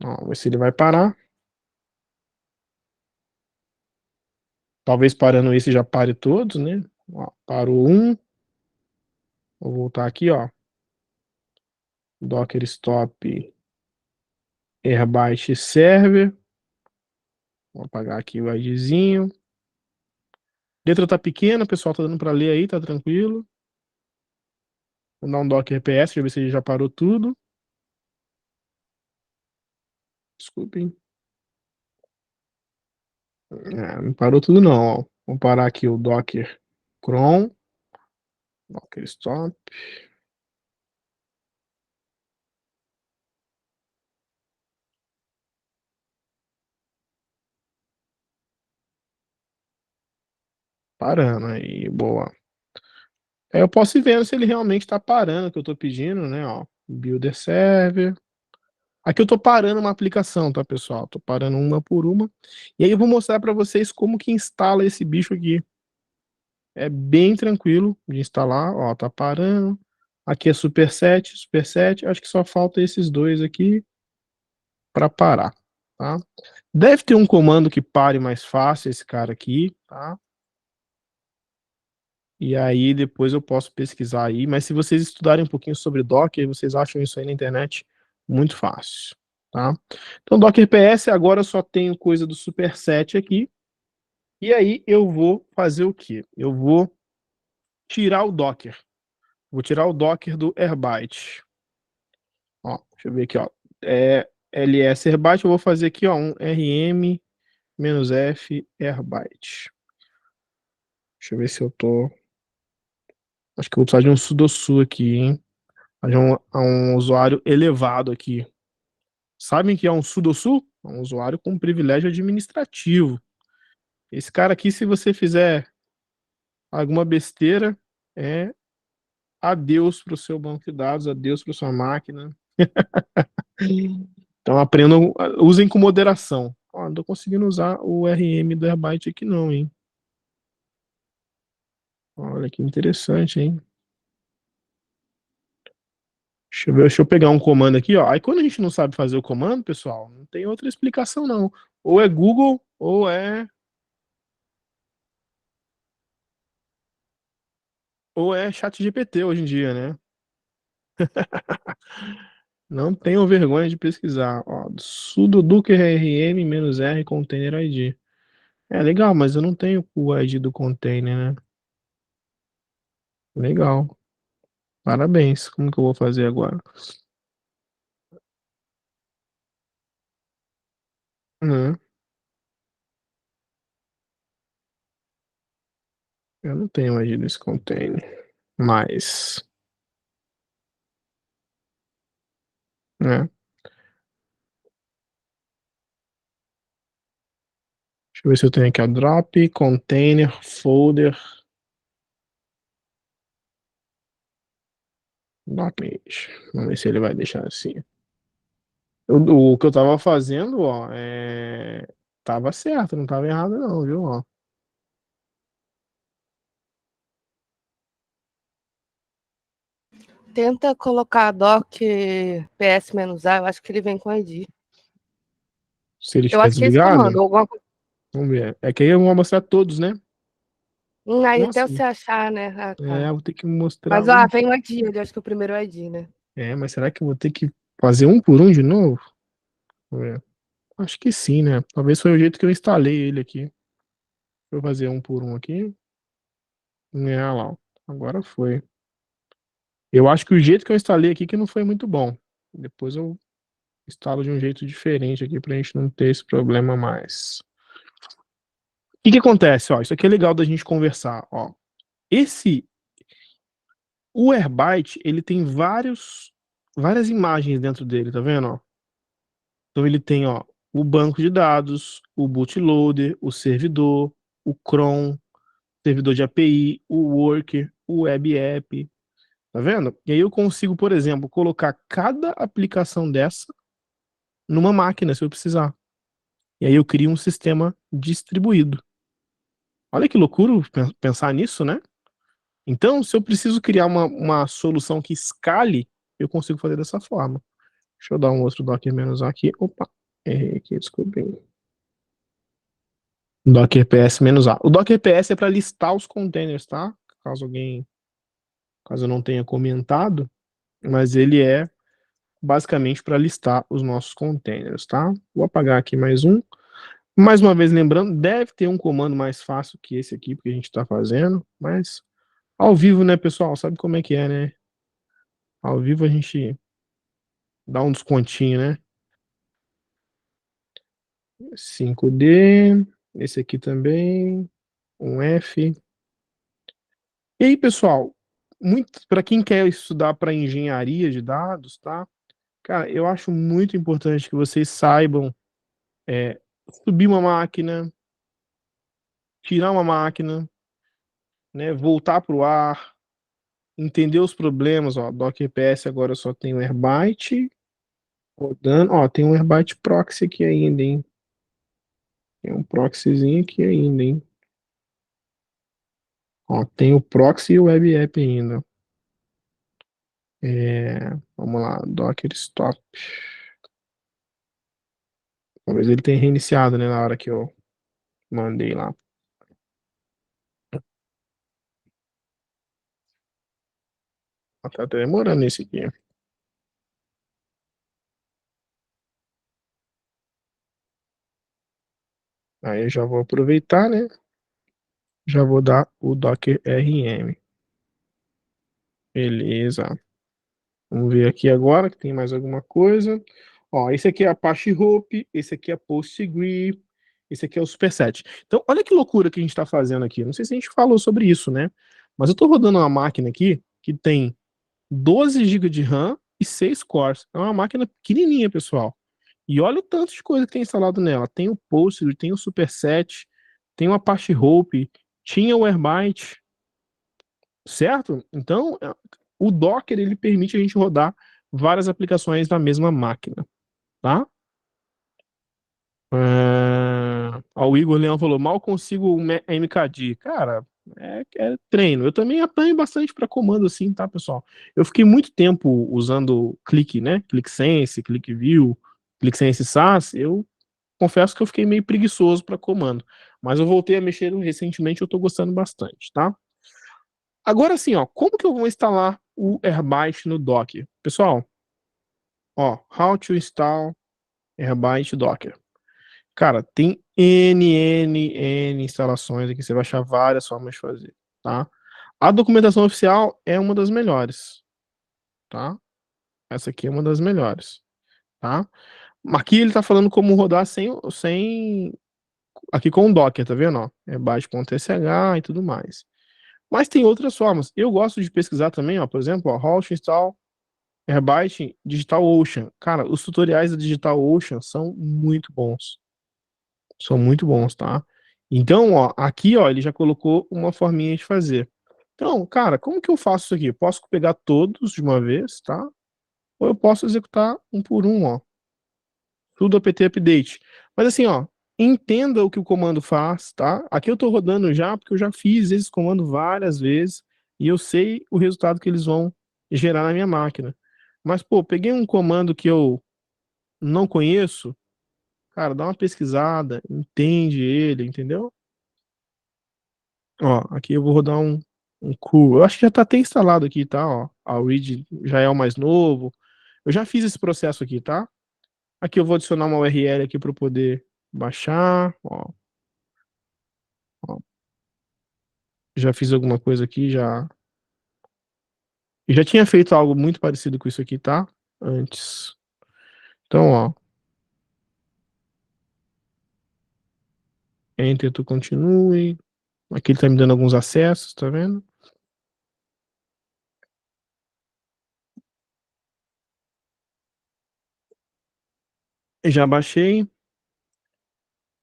S1: Ó, ver se ele vai parar. Talvez parando esse já pare todos, né? Ó, parou um. Vou voltar aqui, ó. Docker stop Airbyte server. Vou apagar aqui o IDzinho. Letra tá pequena, o pessoal tá dando para ler aí, tá tranquilo. Vou dar um Docker PS, deixa eu ver se ele já parou tudo. Desculpem. Não parou tudo não, ó. Vamos parar aqui o Docker cron. Docker stop. Parando aí, boa. Aí eu posso ir vendo se ele realmente está parando o que eu estou pedindo, né? Ó, builder server. Aqui eu tô parando uma aplicação, tá, pessoal? Tô parando uma por uma. E aí eu vou mostrar para vocês como que instala esse bicho aqui. É bem tranquilo de instalar, ó, tá parando. Aqui é Superset, Superset. Acho que só falta esses dois aqui para parar, tá? Deve ter um comando que pare mais fácil esse cara aqui, tá? E aí depois eu posso pesquisar aí, mas se vocês estudarem um pouquinho sobre Docker, vocês acham isso aí na internet muito fácil, tá? Então Docker PS agora eu só tenho coisa do Superset aqui. E aí eu vou fazer o quê? Eu vou tirar o Docker. Vou tirar o Docker do Airbyte. Ó, deixa eu ver aqui, ó. É ls Airbyte, eu vou fazer aqui, ó, um rm-f Airbyte. Deixa eu ver se eu tô. Acho que eu vou precisar de um sudosu aqui, hein? Fazer um usuário elevado aqui. Sabem que é um sudosu? É um usuário com privilégio administrativo. Esse cara aqui, se você fizer alguma besteira, é adeus para o seu banco de dados, adeus para sua máquina. Então aprendam, usem com moderação. Ó, não tô conseguindo usar o RM do Airbyte aqui não, hein? Olha que interessante, hein? Deixa eu pegar um comando aqui, ó. Aí quando a gente não sabe fazer o comando, pessoal, não tem outra explicação não. Ou é Google, ou é ChatGPT hoje em dia, né? Não tenham vergonha de pesquisar. Ó, sudo docker rm-r container ID. É legal, mas eu não tenho o ID do container, né? Legal. Parabéns. Como que eu vou fazer agora? Né? Eu não tenho o ID desse container. Mas, né? Deixa eu ver se eu tenho aqui a drop, container, folder, document. Vamos ver se ele vai deixar assim. O que eu tava fazendo, ó, tava certo, não tava errado não, viu, ó.
S5: Tenta colocar doc ps-a, eu acho que ele vem com ID.
S1: Se ele
S5: Eu
S1: estiver
S5: acho que é esse
S1: desligado,
S5: comando, alguma coisa.
S1: vamos ver. É que aí eu vou mostrar todos, né?
S5: Aí até
S1: Nossa,
S5: você achar, né? Ah, tá.
S1: vou ter que mostrar
S5: Mas ó,
S1: um.
S5: vem o ID, eu acho que o primeiro é o ID, né?
S1: Mas será que eu vou ter que fazer um por um de novo? Vamos ver. Acho que sim, né? Talvez foi o jeito que eu instalei ele aqui. Deixa eu fazer um por um aqui. Lá, ó. Agora foi. Eu acho que o jeito que eu instalei aqui que não foi muito bom. Depois eu instalo de um jeito diferente aqui pra gente não ter esse problema mais. O que que acontece? Ó, isso aqui é legal da gente conversar. Ó, o Airbyte, ele tem várias imagens dentro dele, tá vendo? Ó? Então ele tem, ó, o banco de dados, o bootloader, o servidor, o cron, servidor de API, o worker, o web app, tá vendo? E aí eu consigo, por exemplo, colocar cada aplicação dessa numa máquina, se eu precisar. E aí eu crio um sistema distribuído. Olha que loucura pensar nisso, né? Então, se eu preciso criar uma solução que escale, eu consigo fazer dessa forma. Deixa eu dar um outro docker menos A aqui. Opa, errei aqui, desculpe. Docker PS menos A. O Docker PS é para listar os containers, tá? Caso eu não tenha comentado, mas ele é basicamente para listar os nossos containers, tá? Vou apagar aqui mais um. Mais uma vez lembrando, deve ter um comando mais fácil que esse aqui, porque a gente está fazendo, mas ao vivo, né, pessoal? Sabe como é que é, né? Ao vivo a gente dá um descontinho, né? 5D, esse aqui também, um F. E aí, pessoal, muito para quem quer estudar para engenharia de dados, tá? Cara, eu acho muito importante que vocês saibam subir uma máquina, tirar uma máquina, né? Voltar para o ar, entender os problemas. Ó, Docker PS agora eu só tenho Airbyte, Rodando, ó, tem um Airbyte proxy aqui ainda, hein? Tem um proxyzinho aqui ainda, hein? Ó, tem o proxy e o web app ainda. Vamos lá, Docker stop. Talvez ele tenha reiniciado, né, na hora que eu mandei lá. Tá até demorando esse aqui. Aí eu já vou aproveitar, né? Já vou dar o Docker RM. Beleza. Vamos ver aqui agora que tem mais alguma coisa. Ó, esse aqui é Apache Hope, esse aqui é PostgreSQL, esse aqui é o Superset. Então, olha que loucura que a gente está fazendo aqui. Não sei se a gente falou sobre isso, né? Mas eu estou rodando uma máquina aqui que tem 12 GB de RAM e 6 cores. É uma máquina pequenininha, pessoal. E olha o tanto de coisa que tem instalado nela. Tem o Postgre, tem o Superset, tem o Apache Hope, tinha o Airbyte, certo? Então, o Docker ele permite a gente rodar várias aplicações na mesma máquina, tá? O Igor Leão falou, mal consigo o MKD. Cara, é treino. Eu também apanho bastante para comando assim, tá, pessoal? Eu fiquei muito tempo usando Click, né? ClickSense, ClickView, ClickSense SAS. Eu confesso que eu fiquei meio preguiçoso para comando. Mas eu voltei a mexer recentemente, eu tô gostando bastante, tá? Agora sim, ó, como que eu vou instalar o Airbyte no Docker? Pessoal, ó, how to install Airbyte Docker. Cara, tem N instalações aqui, você vai achar várias formas de fazer, tá? A documentação oficial é uma das melhores, tá? Essa aqui é uma das melhores, tá? Aqui ele tá falando como rodar sem aqui com o Docker, tá vendo, ó? É baixo.sh e tudo mais. Mas tem outras formas. Eu gosto de pesquisar também, ó, por exemplo, ó, how to install Airbyte DigitalOcean. Cara, os tutoriais da DigitalOcean são muito bons. São muito bons, tá? Então, ó, aqui, ó, ele já colocou uma forminha de fazer. Então, cara, como que eu faço isso aqui? Posso pegar todos de uma vez, tá? Ou eu posso executar um por um, ó. Tudo apt update. Mas assim, ó, entenda o que o comando faz, tá? Aqui eu tô rodando já, porque eu já fiz esse comando várias vezes e eu sei o resultado que eles vão gerar na minha máquina. Mas, pô, peguei um comando que eu não conheço, cara, dá uma pesquisada, entende ele, entendeu? Ó, aqui eu vou rodar um cool. Eu acho que já tá até instalado aqui, tá? Ó, a read já é o mais novo. Eu já fiz esse processo aqui, tá? Aqui eu vou adicionar uma URL aqui para poder baixar. Ó, ó. Já fiz alguma coisa aqui, já. E já tinha feito algo muito parecido com isso aqui, tá? Antes. Então, ó. Enter to continue. Aqui ele tá me dando alguns acessos, tá vendo? Já baixei.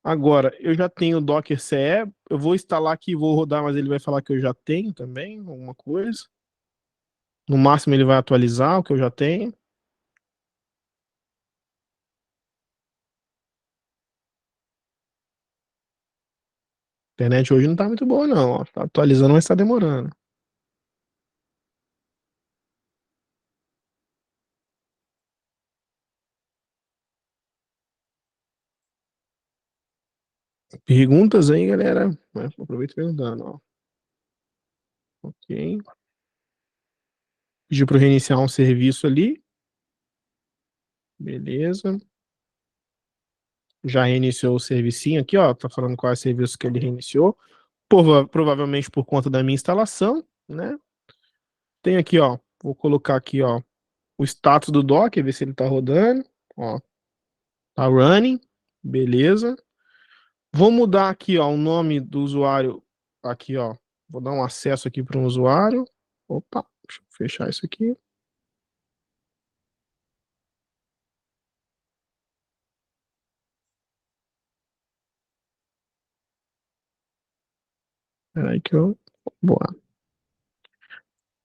S1: Agora, eu já tenho o Docker CE. Eu vou instalar aqui e vou rodar, mas ele vai falar que eu já tenho também, alguma coisa. No máximo ele vai atualizar o que eu já tenho. A internet hoje não tá muito boa, não. Ó. Tá atualizando, mas tá demorando. Perguntas aí, galera. Aproveita perguntando, ó. Ok. Pediu para reiniciar um serviço ali. Beleza. Já reiniciou o servicinho aqui, ó. Tá falando qual é o serviço que ele reiniciou. Provavelmente por conta da minha instalação, né? Tem aqui, ó. Vou colocar aqui, ó, o status do Docker, ver se ele tá rodando. Ó, tá running. Beleza. Vou mudar aqui, ó, o nome do usuário. Aqui, ó. Vou dar um acesso aqui para um usuário. Opa, deixa eu fechar isso aqui. Peraí que eu. Boa.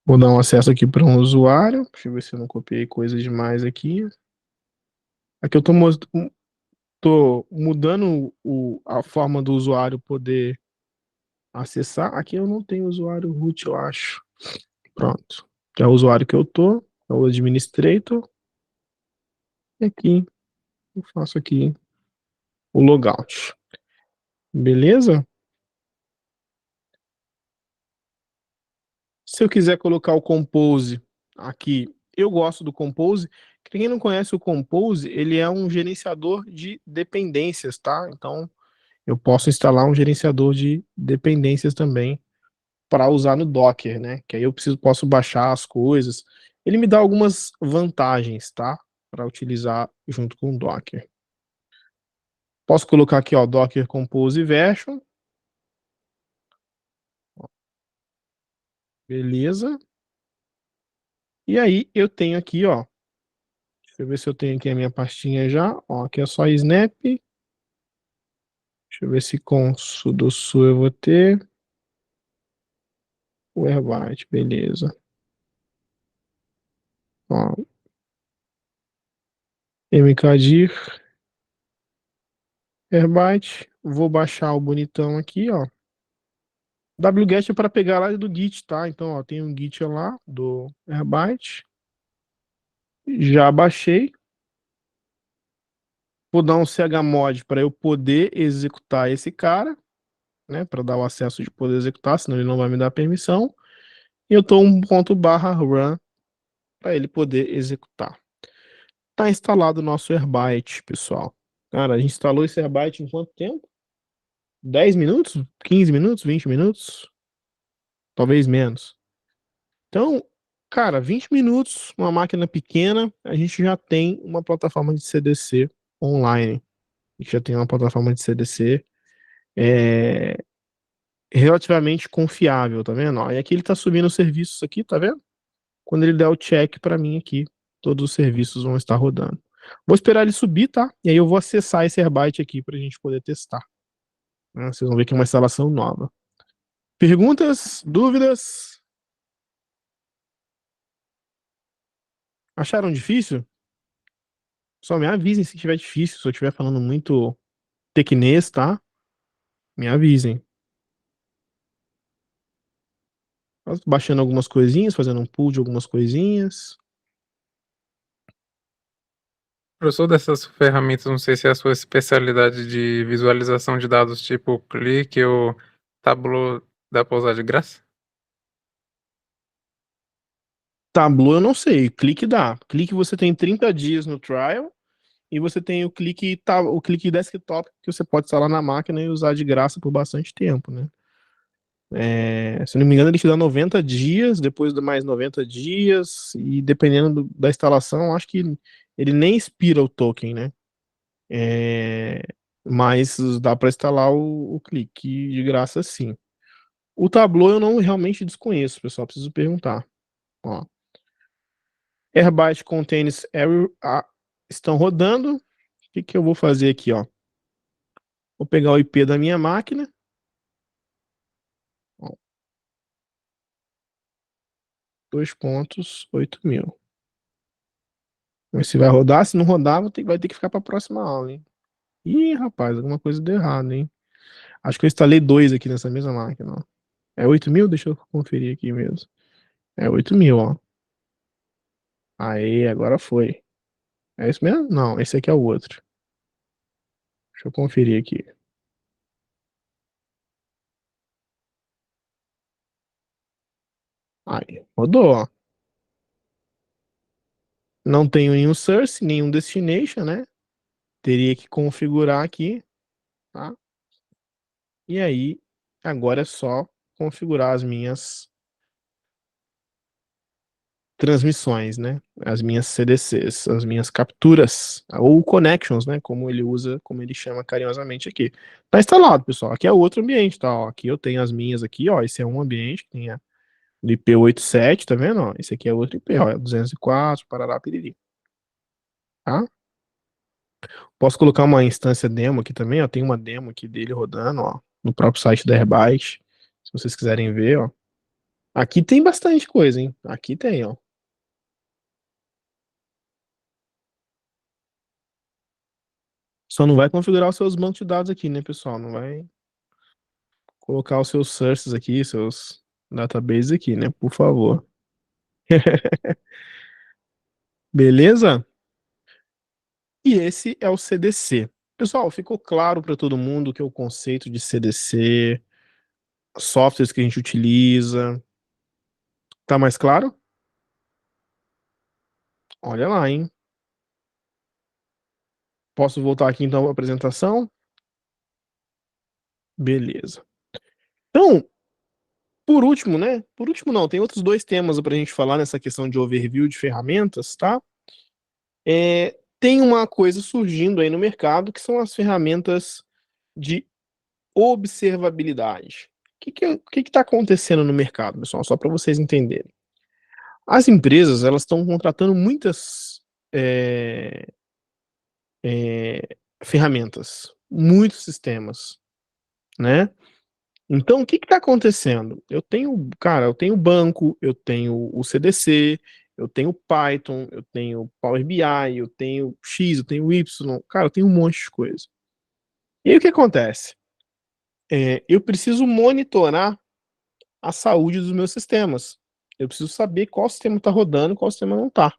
S1: Vou dar um acesso aqui para um usuário. Deixa eu ver se eu não copiei coisa demais aqui. Aqui eu tô mudando a forma do usuário poder acessar. Aqui eu não tenho usuário root, eu acho. Pronto. Que é o usuário que eu tô, é o administrator. E aqui eu faço aqui o logout. Beleza? Se eu quiser colocar o Compose aqui, eu gosto do Compose. Quem não conhece o Compose, ele é um gerenciador de dependências, tá? Então, eu posso instalar um gerenciador de dependências também para usar no Docker, né? Que aí posso baixar as coisas. Ele me dá algumas vantagens, tá? Para utilizar junto com o Docker. Posso colocar aqui, ó, Docker Compose Version. Beleza. E aí eu tenho aqui, ó. Deixa eu ver se eu tenho aqui a minha pastinha já. Ó, aqui é só Snap. Deixa eu ver se com sudosu eu vou ter. O Airbyte, beleza. Ó, mkdir Airbyte. Vou baixar o bonitão aqui, ó. wget é para pegar lá do Git, tá? Então, ó, tem um Git lá do Airbyte. Já baixei. Vou dar um chmod para eu poder executar esse cara, né? Para dar o acesso de poder executar, senão ele não vai me dar permissão. E eu tô run para ele poder executar. Tá instalado o nosso Airbyte, pessoal. Cara, a gente instalou esse Airbyte em quanto tempo? 10 minutos? 15 minutos? 20 minutos? Talvez menos. Então, cara, 20 minutos, uma máquina pequena, a gente já tem uma plataforma de CDC online. A gente já tem uma plataforma de CDC é, relativamente confiável, tá vendo? Ó, e aqui ele tá subindo os serviços aqui, tá vendo? Quando ele der o check para mim aqui, todos os serviços vão estar rodando. Vou esperar ele subir, tá? E aí eu vou acessar esse Airbyte aqui pra gente poder testar, né? Vocês vão ver que é uma instalação nova. Perguntas? Dúvidas? Acharam difícil? Só me avisem se tiver difícil, se eu estiver falando muito tecnês, tá? Me avisem. Baixando algumas coisinhas, fazendo um pull de algumas coisinhas.
S2: Professor, dessas ferramentas, não sei se é a sua especialidade de visualização de dados, tipo Click ou Tableau, dá pra usar de graça?
S1: Tableau eu não sei, Clique dá. Clique você tem 30 dias no trial e você tem o Clique desktop que você pode instalar na máquina e usar de graça por bastante tempo, né? Se não me engano, ele te dá 90 dias, depois de mais 90 dias, e dependendo da instalação, acho que ele nem expira o token, né? É, mas dá para instalar o Clique de graça sim. O Tableau eu não realmente desconheço, pessoal, preciso perguntar. Ó. Airbyte containers estão rodando. O que eu vou fazer aqui, ó? Vou pegar o IP da minha máquina. Ó, 2.8.000. Vamos ver se vai rodar. Se não rodar, vai ter que ficar para a próxima aula, hein? Ih, rapaz, alguma coisa deu errado, hein? Acho que eu instalei dois aqui nessa mesma máquina, ó. É 8.000? Deixa eu conferir aqui mesmo. É 8.000, ó. Aí, agora foi. É isso mesmo? Não, esse aqui é o outro. Deixa eu conferir aqui. Aí, rodou, ó. Não tenho nenhum source, nenhum destination, né? Teria que configurar aqui, tá? E aí, agora é só configurar as minhas transmissões, né? As minhas CDCs, as minhas capturas, ou connections, né? Como ele usa, como ele chama carinhosamente aqui. Tá instalado, pessoal. Aqui é outro ambiente, tá? Ó, aqui eu tenho as minhas aqui, ó. Esse é um ambiente que tem o IP87, tá vendo? Ó, esse aqui é outro IP, ó. 204, parará, piriri. Tá? Posso colocar uma instância demo aqui também, ó. Tem uma demo aqui dele rodando, ó. No próprio site da Airbyte. Se vocês quiserem ver, ó. Aqui tem bastante coisa, hein? Aqui tem, ó. Só não vai configurar os seus bancos de dados aqui, né, pessoal? Não vai colocar os seus sources aqui, seus databases aqui, né? Por favor. Beleza? E esse é o CDC. Pessoal, ficou claro para todo mundo o que é o conceito de CDC, softwares que a gente utiliza. Tá mais claro? Olha lá, hein? Posso voltar aqui então para a apresentação? Beleza. Então, por último, né? Por último não, tem outros dois temas para a gente falar nessa questão de overview de ferramentas, tá? Tem uma coisa surgindo aí no mercado que são as ferramentas de observabilidade. O que está acontecendo no mercado, pessoal? Só para vocês entenderem. As empresas elas estão contratando muitas é, ferramentas, muitos sistemas, né? Então, o que está acontecendo? Eu tenho banco, eu tenho o CDC, eu tenho Python, eu tenho Power BI, eu tenho X, eu tenho Y, cara, eu tenho um monte de coisa. E aí o que acontece? Eu preciso monitorar a saúde dos meus sistemas. Eu preciso saber qual sistema está rodando e qual sistema não está.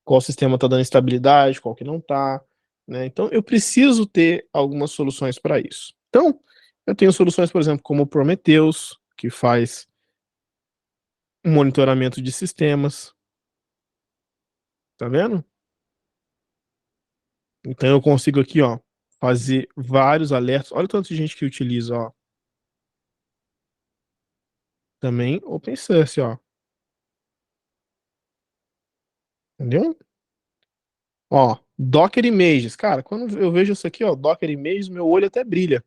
S1: Qual sistema está dando estabilidade, qual que não está, né? Então, eu preciso ter algumas soluções para isso. Então, eu tenho soluções, por exemplo, como o Prometheus, que faz um monitoramento de sistemas, tá vendo? Então, eu consigo aqui, ó, fazer vários alertas. Olha o tanto de gente que utiliza, ó. Também open source, ó. Entendeu? Ó, Docker Images. Cara, quando eu vejo isso aqui, ó, Docker Images, meu olho até brilha.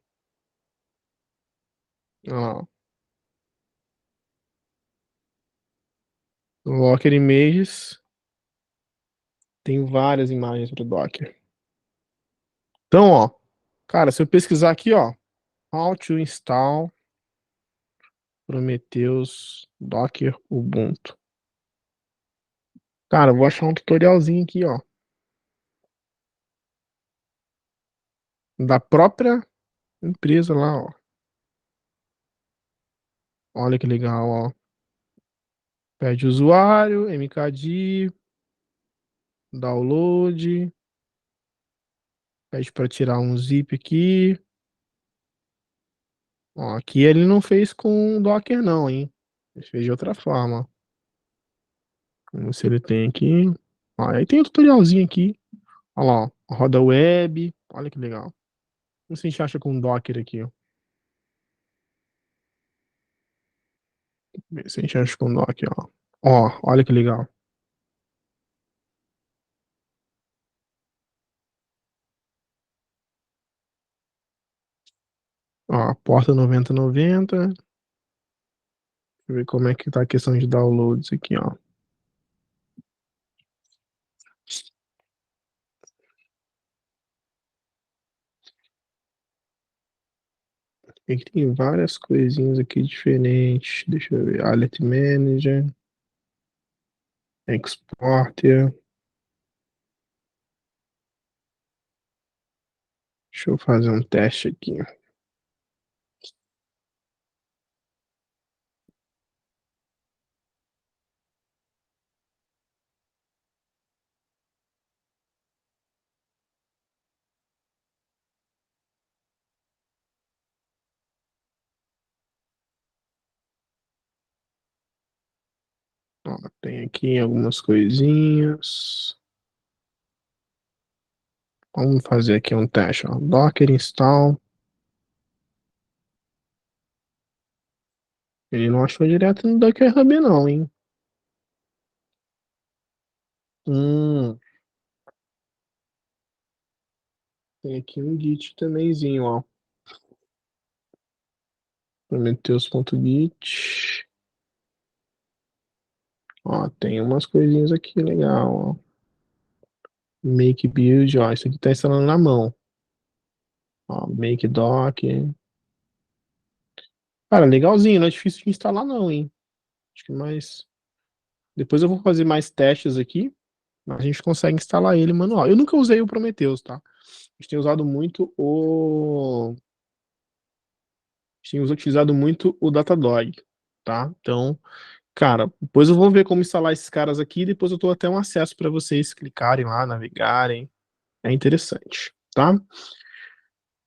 S1: Ó, Docker Images. Tem várias imagens para Docker. Então, ó, cara, se eu pesquisar aqui, ó, how to install Prometheus Docker Ubuntu. Cara, eu vou achar um tutorialzinho aqui, ó, da própria empresa lá, ó. Olha que legal, ó. Pede usuário, mkd, download, pede para tirar um zip aqui. Ó, aqui ele não fez com Docker não, hein? Ele fez de outra forma. Vamos ver se ele tem aqui. Ó, aí tem o tutorialzinho aqui. Olha lá, ó, roda web. Olha que legal. Vamos ver se a gente acha com Docker aqui, ó. Ver se a gente acha com Docker, ó. Ó, olha que legal. Ó, porta 9090. Deixa eu ver como é que tá a questão de downloads aqui, ó. Aqui tem várias coisinhas aqui diferentes. Deixa eu ver. Alert Manager. Exporter. Deixa eu fazer um teste aqui. Ó, tem aqui algumas coisinhas. Vamos fazer aqui um teste, ó. Docker install. Ele não achou direto no Docker Hub não, hein? Hum, tem aqui um Git tambémzinho, ó. Prometheus.git. Ó, tem umas coisinhas aqui legal, ó. Make build, ó. Isso aqui tá instalando na mão. Ó, make doc. Cara, legalzinho, não é difícil de instalar não, hein? Acho que mais... Depois eu vou fazer mais testes aqui, mas a gente consegue instalar ele manual. Eu nunca usei o Prometheus, tá? gente tem usado muito o a gente tem utilizado muito o Datadog, tá? Então, cara, depois eu vou ver como instalar esses caras aqui e depois eu dou até um acesso para vocês clicarem lá, navegarem. É interessante, tá?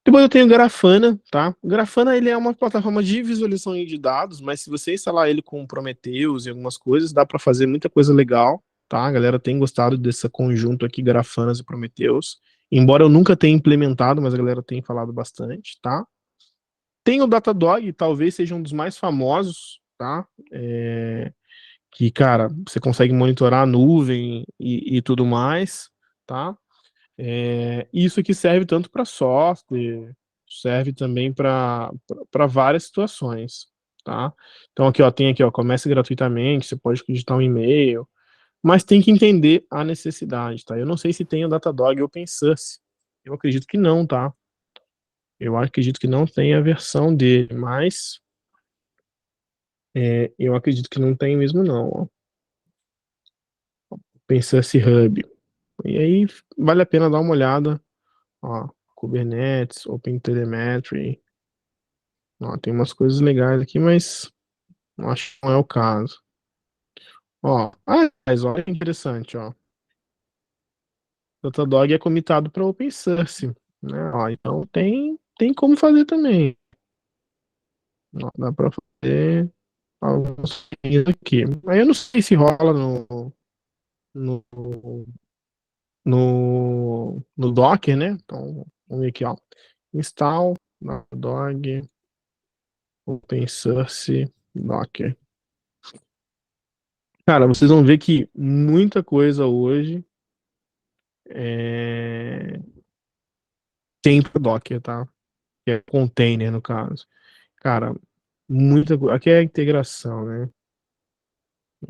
S1: Depois eu tenho o Grafana, tá? O Grafana ele é uma plataforma de visualização de dados, mas se você instalar ele com Prometheus e algumas coisas, dá para fazer muita coisa legal, tá? A galera tem gostado desse conjunto aqui, Grafanas e Prometheus. Embora eu nunca tenha implementado, mas a galera tem falado bastante, tá? Tem o Datadog, talvez seja um dos mais famosos, tá? Que, cara, você consegue monitorar a nuvem e tudo mais, tá? Isso aqui serve tanto para software, serve também para várias situações, tá? Então aqui, ó, tem aqui, ó, comece gratuitamente, você pode digitar um e-mail, mas tem que entender a necessidade, tá? Eu não sei se tem o Datadog OpenSource. Eu acredito que não, tá? Eu acredito que não tem a versão dele, mas eu acredito que não tem mesmo não, ó. OpenSource Hub. E aí vale a pena dar uma olhada, ó, Kubernetes, OpenTelemetry. Ó, tem umas coisas legais aqui, mas não acho que não é o caso. Ó, mas olha que interessante, ó. Datadog é comitado para open source, né? Ó, então tem como fazer também. Ó, dá para fazer alguns aqui. Aí eu não sei se rola no, no Docker, né? Então, vamos ver aqui, ó. Install Datadog open source Docker. Cara, vocês vão ver que muita coisa hoje tem pro Docker, tá? Que é container, no caso. Cara, muita coisa. Aqui é a integração, né?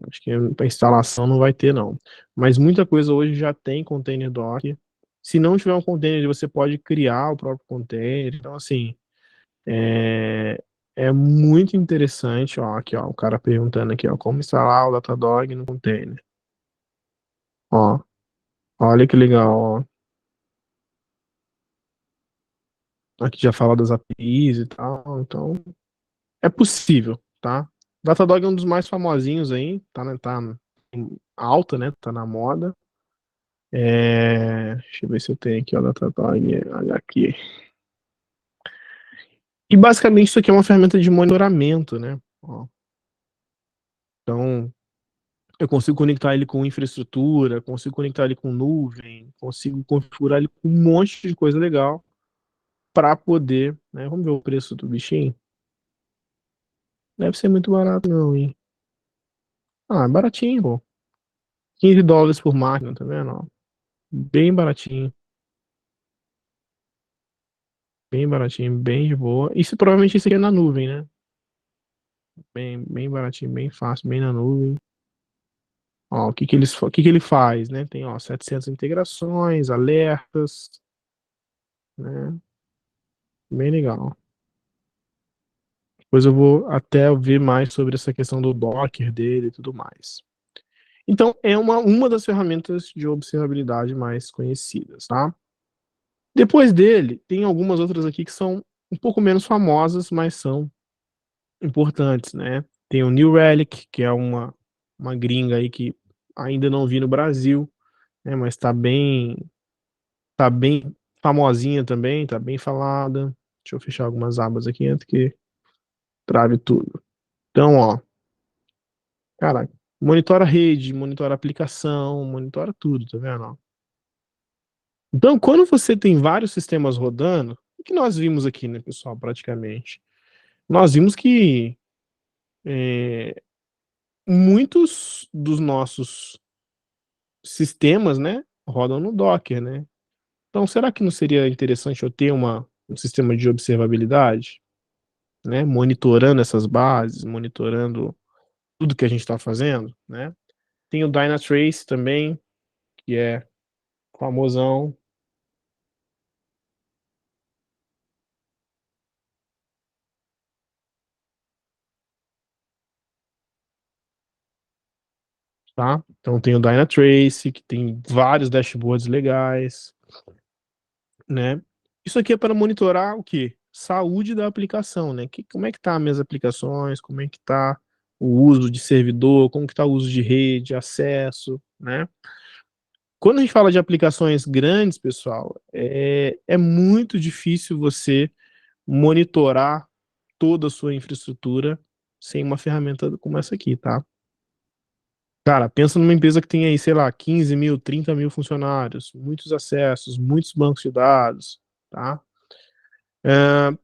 S1: Acho que para instalação não vai ter, não. Mas muita coisa hoje já tem container Docker. Se não tiver um container, você pode criar o próprio container. Então, assim, é, é muito interessante. Ó, aqui, ó, o cara perguntando aqui, ó, como instalar o Datadog no container. Ó, olha que legal, ó. Aqui já fala das APIs e tal, então é possível, tá? Datadog é um dos mais famosinhos aí, tá em alta, né? Tá na moda. Deixa eu ver se eu tenho aqui o Datadog HQ. E basicamente isso aqui é uma ferramenta de monitoramento, né? Ó, então eu consigo conectar ele com infraestrutura, consigo conectar ele com nuvem, consigo configurar ele com um monte de coisa legal para poder, né? Vamos ver o preço do bichinho. Deve ser muito barato não, hein? Ah, é baratinho, pô. $15 por máquina, tá vendo? Ó? Bem baratinho. Bem baratinho, bem de boa. Isso provavelmente isso aqui é na nuvem, né? Bem baratinho, bem fácil, bem na nuvem. Ó, o que que ele faz, né? Tem, ó, 700 integrações, alertas, né? Bem legal. Depois eu vou até ver mais sobre essa questão do Docker dele e tudo mais. Então, é uma das ferramentas de observabilidade mais conhecidas, tá? Depois dele, tem algumas outras aqui que são um pouco menos famosas, mas são importantes, né? Tem o New Relic, que é uma gringa aí que ainda não vi no Brasil, né? Mas tá bem famosinha também, tá bem falada. Deixa eu fechar algumas abas aqui antes que trave tudo. Então, ó, cara, monitora a rede, monitora a aplicação, monitora tudo, tá vendo? Ó? Então, quando você tem vários sistemas rodando, o que nós vimos aqui, né, pessoal, praticamente? Nós vimos que é, muitos dos nossos sistemas, né, rodam no Docker, né? Então, será que não seria interessante eu ter um sistema de observabilidade, né, monitorando essas bases, monitorando tudo que a gente está fazendo, né? Tem o Dynatrace também, que é famosão, tá? Então tem o Dynatrace, que tem vários dashboards legais. né? Isso aqui é para monitorar o quê? Saúde da aplicação, né? Como é que tá as minhas aplicações, como é que tá o uso de servidor, como que tá o uso de rede, acesso, né? Quando a gente fala de aplicações grandes, pessoal, é muito difícil você monitorar toda a sua infraestrutura sem uma ferramenta como essa aqui, tá? Cara, pensa numa empresa que tem aí, sei lá, 15 mil, 30 mil funcionários, muitos acessos, muitos bancos de dados, tá?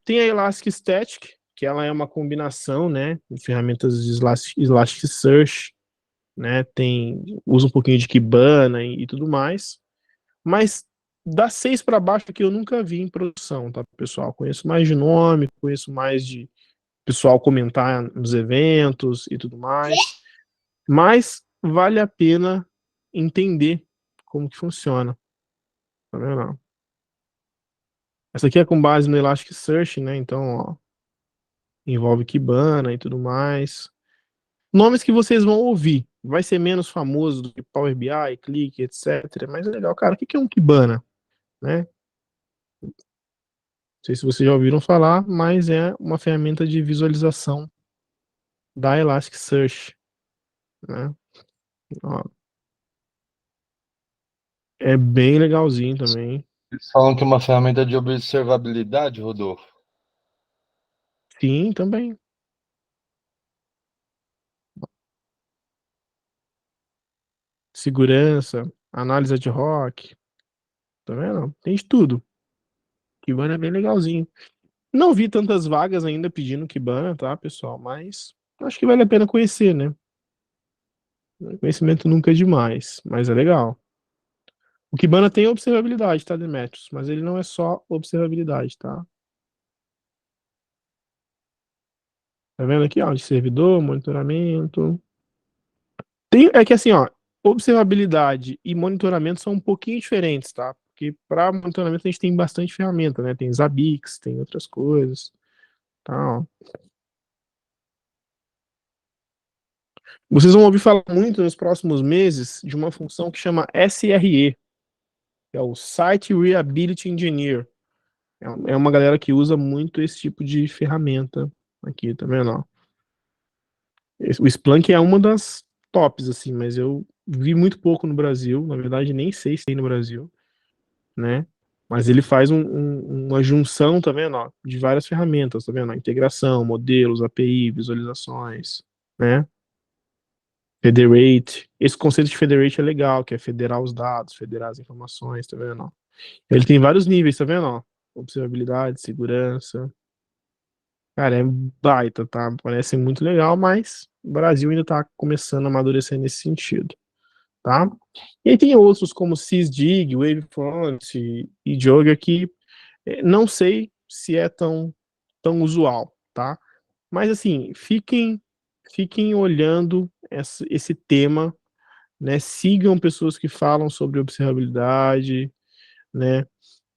S1: Tem a Elastic Static, que ela é uma combinação, né, de ferramentas de Elasticsearch, né, usa um pouquinho de Kibana e tudo mais, mas das 6 para baixo aqui eu nunca vi em produção, tá, pessoal? Conheço mais de nome, conheço mais de pessoal comentar nos eventos e tudo mais, mas vale a pena entender como que funciona, tá vendo? Essa aqui é com base no Elasticsearch, né, então, ó, envolve Kibana e tudo mais. Nomes que vocês vão ouvir. Vai ser menos famoso do que Power BI, Click, etc. Mas é legal, cara. O que é um Kibana? Né? Não sei se vocês já ouviram falar, mas é uma ferramenta de visualização da Elasticsearch. Né? Ó, é bem legalzinho também.
S6: Eles falam que é uma ferramenta de observabilidade, Rodolfo.
S1: Sim, também. Segurança, análise ad hoc. Tá vendo? Tem de tudo. Kibana é bem legalzinho. Não vi tantas vagas ainda pedindo Kibana, tá, pessoal? Mas acho que vale a pena conhecer, né? Conhecimento nunca é demais, mas é legal. O Kibana tem observabilidade, tá, Demetrius? Mas ele não é só observabilidade, tá? Tá vendo aqui, ó, de servidor, monitoramento. É que assim, ó, observabilidade e monitoramento são um pouquinho diferentes, tá? Porque para monitoramento a gente tem bastante ferramenta, né? Tem Zabbix, tem outras coisas, tá? Ó. Vocês vão ouvir falar muito nos próximos meses de uma função que chama SRE, que é o Site Reliability Engineer. É uma galera que usa muito esse tipo de ferramenta aqui, tá vendo? Ó? O Splunk é uma das tops, assim, mas eu vi muito pouco no Brasil, na verdade nem sei se tem no Brasil, né? Mas ele faz uma junção, tá vendo? Ó, de várias ferramentas, tá vendo? Integração, modelos, API, visualizações, né? Federate. Esse conceito de federate é legal, que é federar os dados, federar as informações, tá vendo? Ó? Ele tem vários níveis, tá vendo? Ó? Observabilidade, segurança. Cara, é baita, tá? Parece muito legal, mas o Brasil ainda tá começando a amadurecer nesse sentido, tá? E aí tem outros como Sysdig, Wavefront e Jogger que não sei se é tão usual, tá? Mas assim, fiquem olhando esse tema, né? Sigam pessoas que falam sobre observabilidade, né?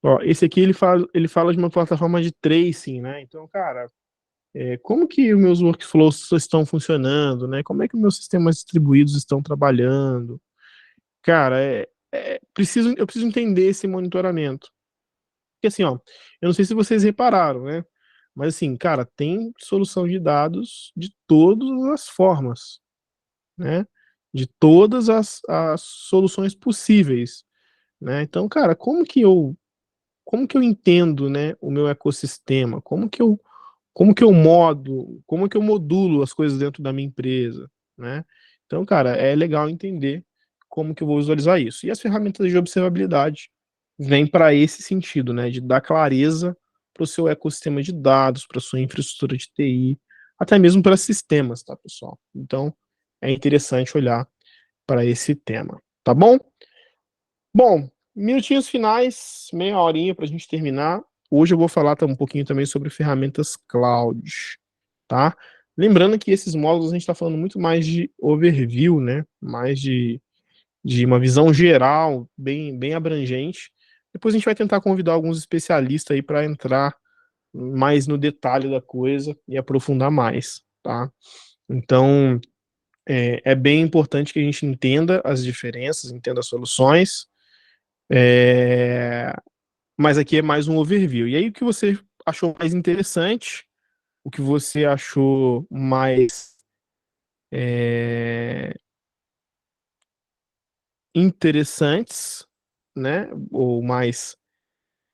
S1: Ó, esse aqui ele fala de uma plataforma de tracing, né? Então, cara, como que os meus workflows estão funcionando, né? Como é que os meus sistemas distribuídos estão trabalhando? Cara, eu preciso entender esse monitoramento. Porque assim, ó, eu não sei se vocês repararam, né? Mas assim, cara, tem solução de dados de todas as formas, né? De todas as soluções possíveis, né? Então, cara, como que eu entendo, né, o meu ecossistema? Como que eu modulo as coisas dentro da minha empresa, né? Então, cara, é legal entender como que eu vou visualizar isso. E as ferramentas de observabilidade vêm para esse sentido, né, de dar clareza para o seu ecossistema de dados, para sua infraestrutura de TI, até mesmo para sistemas, tá, pessoal? Então, é interessante olhar para esse tema, tá bom? Bom, minutinhos finais, meia horinha para a gente terminar. Hoje eu vou falar um pouquinho também sobre ferramentas cloud, tá? Lembrando que esses módulos a gente está falando muito mais de overview, né? Mais de uma visão geral, bem abrangente. Depois a gente vai tentar convidar alguns especialistas aí para entrar mais no detalhe da coisa e aprofundar mais, tá? Então, é bem importante que a gente entenda as diferenças, entenda as soluções, mas aqui é mais um overview. E aí, o que você achou mais interessante, o que você achou mais interessantes, né? Ou mais,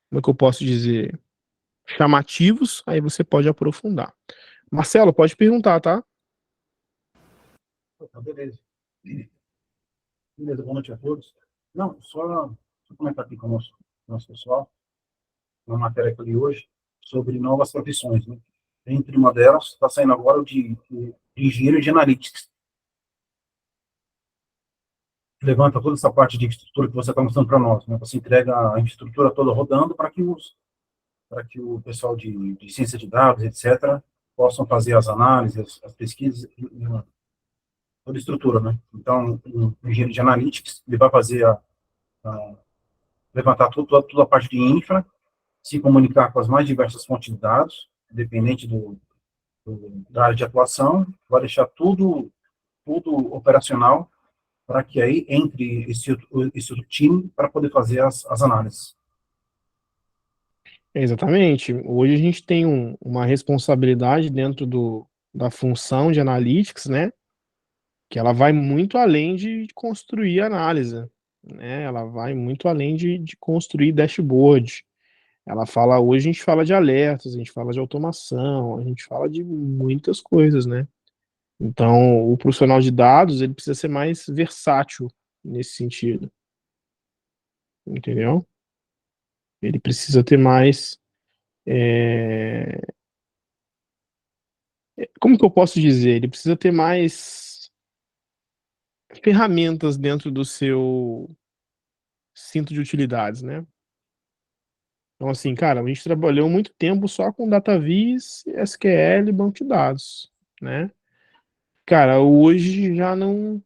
S1: como é que eu posso dizer, chamativos, aí você pode aprofundar. Marcelo, pode perguntar, tá?
S3: Beleza. Beleza, boa noite a todos. Não, só comentar aqui com o nosso pessoal, uma matéria que eu li hoje, sobre novas profissões, né? Entre uma delas, está saindo agora o de engenheiro de analytics. Levanta toda essa parte de infraestrutura que você está mostrando para nós, né? Você entrega a infraestrutura toda rodando para que o pessoal de ciência de dados, etc., possam fazer as análises, as pesquisas, toda a estrutura, né? Então, o engenheiro de analytics, ele vai fazer levantar toda a parte de infra, se comunicar com as mais diversas fontes de dados, independente da área de atuação, vai deixar tudo operacional para que aí entre esse outro time para poder fazer as análises.
S1: Exatamente. Hoje a gente tem uma responsabilidade dentro da função de analytics, né? Que ela vai muito além de construir análise, né? Ela vai muito além de construir dashboard. Ela fala, hoje a gente fala de alertas, a gente fala de automação, a gente fala de muitas coisas, né? Então, o profissional de dados, ele precisa ser mais versátil nesse sentido, entendeu? Ele precisa ter mais, como que eu posso dizer? Ele precisa ter mais ferramentas dentro do seu cinto de utilidades, né? Então, assim, cara, a gente trabalhou muito tempo só com DataVis, SQL, banco de dados, né? Cara, hoje já não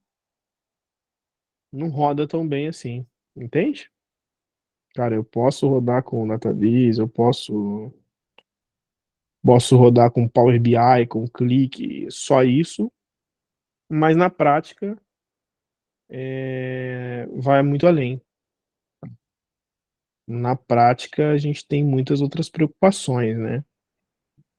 S1: roda tão bem assim, entende? Cara, eu posso rodar com DataVis, eu posso rodar com Power BI, com Click, só isso, mas na prática vai muito além. Na prática, a gente tem muitas outras preocupações, né?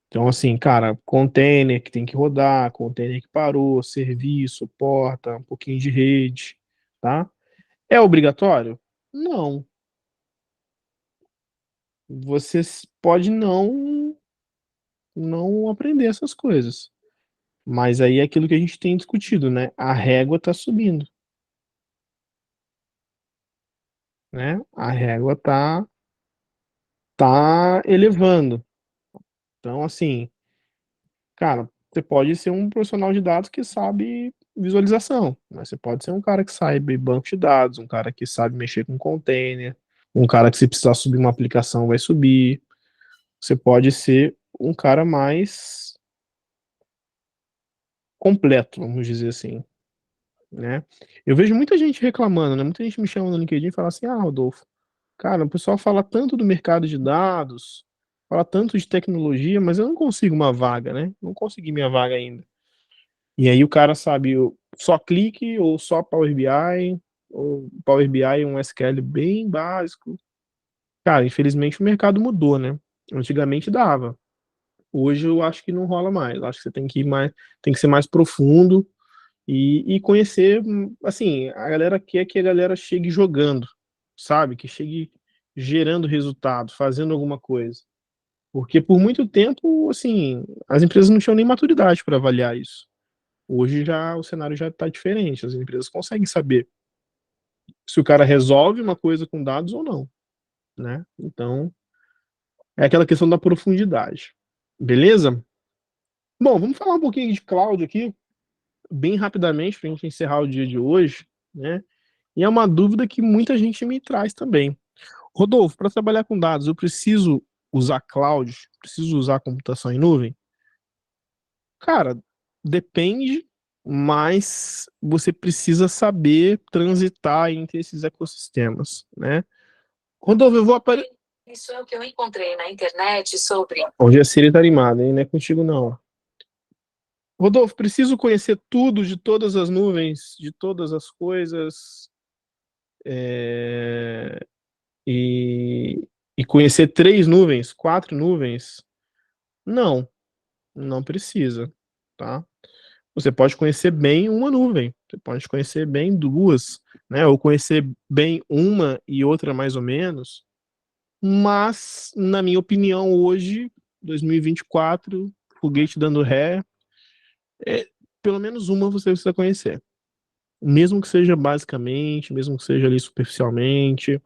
S1: Então, assim, cara, container que tem que rodar, container que parou, serviço, porta, um pouquinho de rede, tá? É obrigatório? Não. Você pode não aprender essas coisas. Mas aí é aquilo que a gente tem discutido, né? A régua tá subindo, né? A régua tá elevando. Então, assim, cara, você pode ser um profissional de dados que sabe visualização, mas você pode ser um cara que sabe banco de dados, um cara que sabe mexer com container, um cara que se precisar subir uma aplicação vai subir. Você pode ser um cara mais completo, vamos dizer assim, né? Eu vejo muita gente reclamando, né? Muita gente me chama no LinkedIn e fala assim: "Ah, Rodolfo, cara, o pessoal fala tanto do mercado de dados, fala tanto de tecnologia, mas eu não consigo uma vaga, né? Não consegui minha vaga ainda." E aí o cara sabe só clique ou só Power BI, ou Power BI um SQL bem básico. Cara, infelizmente o mercado mudou, né? Antigamente dava. Hoje eu acho que não rola mais. Eu acho que você tem que ir mais, tem que ser mais profundo e conhecer, assim, a galera quer que a galera chegue jogando, sabe? Que chegue gerando resultado, fazendo alguma coisa. Porque por muito tempo, assim, as empresas não tinham nem maturidade para avaliar isso. Hoje já o cenário já está diferente. As empresas conseguem saber se o cara resolve uma coisa com dados ou não, né? Então, é aquela questão da profundidade. Beleza? Bom, vamos falar um pouquinho de cloud aqui, bem rapidamente, para a gente encerrar o dia de hoje, né? E é uma dúvida que muita gente me traz também. Rodolfo, para trabalhar com dados, eu preciso usar cloud? Preciso usar computação em nuvem? Cara, depende, mas você precisa saber transitar entre esses ecossistemas, né? Rodolfo, eu vou aparecer.
S4: Isso é o que eu encontrei na internet sobre.
S1: Hoje a Siri tá animada, hein? Não é contigo, não. Rodolfo, preciso conhecer tudo de todas as nuvens, de todas as coisas. é, E E conhecer 3 nuvens, 4 nuvens? Não, não precisa, tá? Você pode conhecer bem uma nuvem, você pode conhecer bem 2, né? Ou conhecer bem uma e outra mais ou menos. Mas, na minha opinião, hoje, 2024, foguete dando ré, pelo menos uma você precisa conhecer. Mesmo que seja basicamente, mesmo que seja ali superficialmente,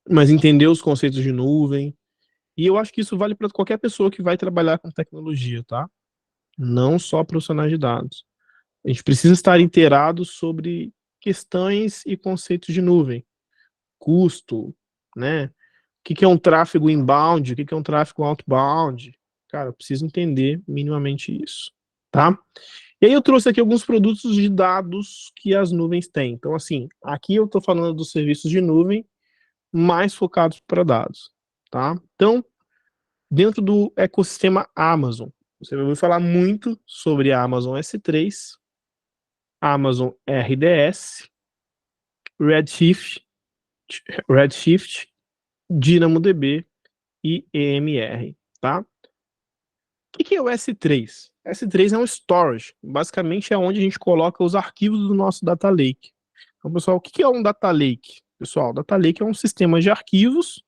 S1: mas entender os conceitos de nuvem. E eu acho que isso vale para qualquer pessoa que vai trabalhar com tecnologia, tá? Não só profissionais de dados. A gente precisa estar inteirado sobre questões e conceitos de nuvem, custo, né? O que é um tráfego inbound, o que é um tráfego outbound. Cara, eu preciso entender minimamente isso, tá? E aí eu trouxe aqui alguns produtos de dados que as nuvens têm. Então, assim, aqui eu estou falando dos serviços de nuvem mais focados para dados, tá? Então, dentro do ecossistema Amazon, você vai ouvir falar muito sobre a Amazon S3, Amazon RDS, Redshift, DynamoDB e EMR, tá? O que é o S3? S3 é um storage, basicamente é onde a gente coloca os arquivos do nosso data lake. Então, pessoal, o que é um data lake? Pessoal, data lake é um sistema de arquivos,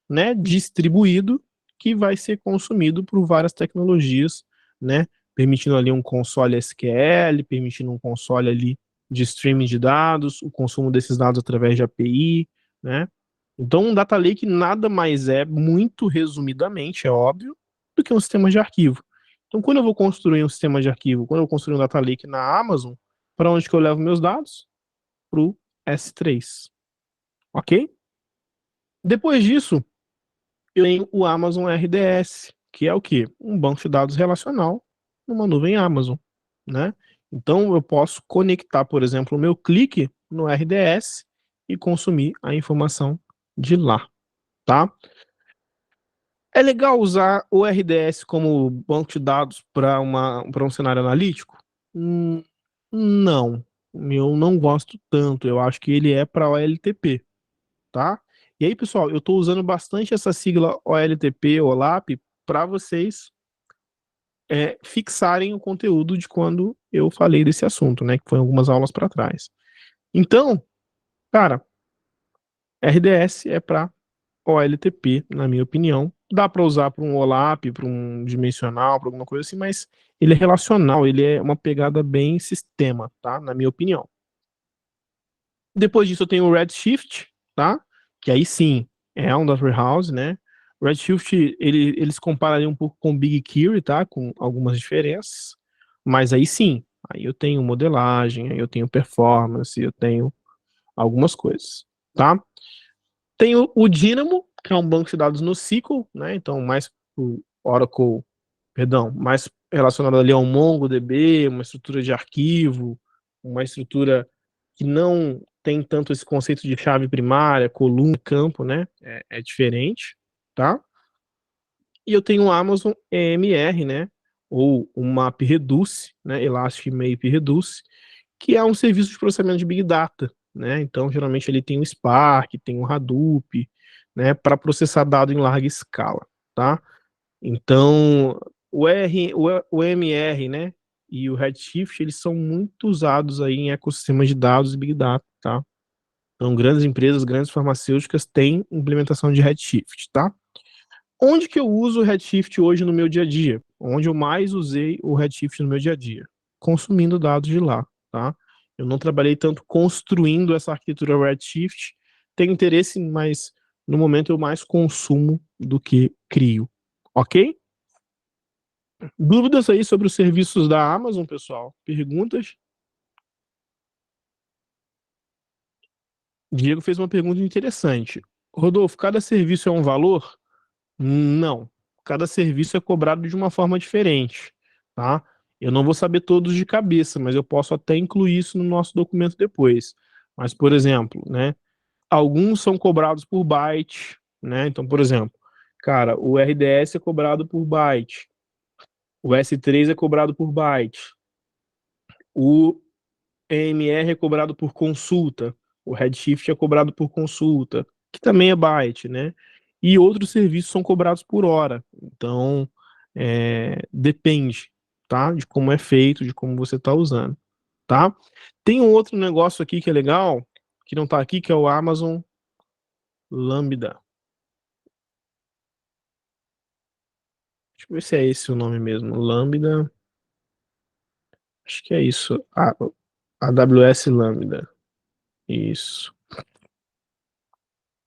S1: né, distribuído que vai ser consumido por várias tecnologias, né, permitindo ali um console SQL, permitindo um console ali de streaming de dados, o consumo desses dados através de API, né? Então, um data lake nada mais é, muito resumidamente, é óbvio, do que um sistema de arquivo. Então, quando eu vou construir um sistema de arquivo, quando eu vou construir um data lake na Amazon, para onde que eu levo meus dados? Para o S3, ok? Depois disso, eu tenho o Amazon RDS, que é o quê? Um banco de dados relacional numa nuvem Amazon, né? Então eu posso conectar, por exemplo, o meu clique no RDS e consumir a informação de lá, tá? É legal usar o RDS como banco de dados para um cenário analítico? Não, eu não gosto tanto. Eu acho que ele é para OLTP, tá? E aí, pessoal, eu estou usando bastante essa sigla OLTP, OLAP, para vocês fixarem o conteúdo de quando eu falei desse assunto, né? Que foi algumas aulas para trás. Então, cara, RDS é para OLTP, na minha opinião. Dá para usar para um OLAP, para um dimensional, para alguma coisa assim, mas ele é relacional, ele é uma pegada bem sistema, tá? Na minha opinião. Depois disso eu tenho o Redshift, tá? Que aí sim é um data warehouse, né? O Redshift ele se compara ali um pouco com o BigQuery, tá? Com algumas diferenças, mas aí sim, aí eu tenho modelagem, aí eu tenho performance, eu tenho algumas coisas, tá? Tenho o Dynamo, que é um banco de dados no SQL, né? Então mais o Oracle, perdão, mais relacionado ali ao MongoDB, uma estrutura de arquivo, uma estrutura que não tem tanto esse conceito de chave primária, coluna, campo, né? É diferente, tá? E eu tenho o Amazon EMR, né? Ou o MapReduce, né? Elastic MapReduce, que é um serviço de processamento de Big Data, né? Então, geralmente ele tem o Spark, tem o Hadoop, né? Para processar dado em larga escala, tá? Então, o EMR, né? E o Redshift, eles são muito usados aí em ecossistemas de dados e Big Data, tá? Então, grandes empresas, grandes farmacêuticas têm implementação de Redshift, tá? Onde que eu uso o Redshift hoje no meu dia a dia? Onde eu mais usei o Redshift no meu dia a dia? Consumindo dados de lá, tá? Eu não trabalhei tanto construindo essa arquitetura Redshift, tenho interesse, mas no momento eu mais consumo do que crio, ok? Dúvidas aí sobre os serviços da Amazon, pessoal? Perguntas? Diego fez uma pergunta interessante. Rodolfo, cada serviço é um valor? Não. Cada serviço é cobrado de uma forma diferente, tá? Eu não vou saber todos de cabeça, mas eu posso até incluir isso no nosso documento depois. Mas, por exemplo, né? Alguns são cobrados por byte, né? Então, por exemplo, cara, o RDS é cobrado por byte, o S3 é cobrado por byte, o EMR é cobrado por consulta, o Redshift é cobrado por consulta, que também é byte, né? e outros serviços são cobrados por hora. Então, depende, tá? De como é feito, de como você está usando, tá? Tem um outro negócio aqui que é legal, que não está aqui, que é o Amazon Lambda. Deixa eu ver se é esse o nome mesmo. Lambda. Acho que é isso. AWS Lambda. Isso.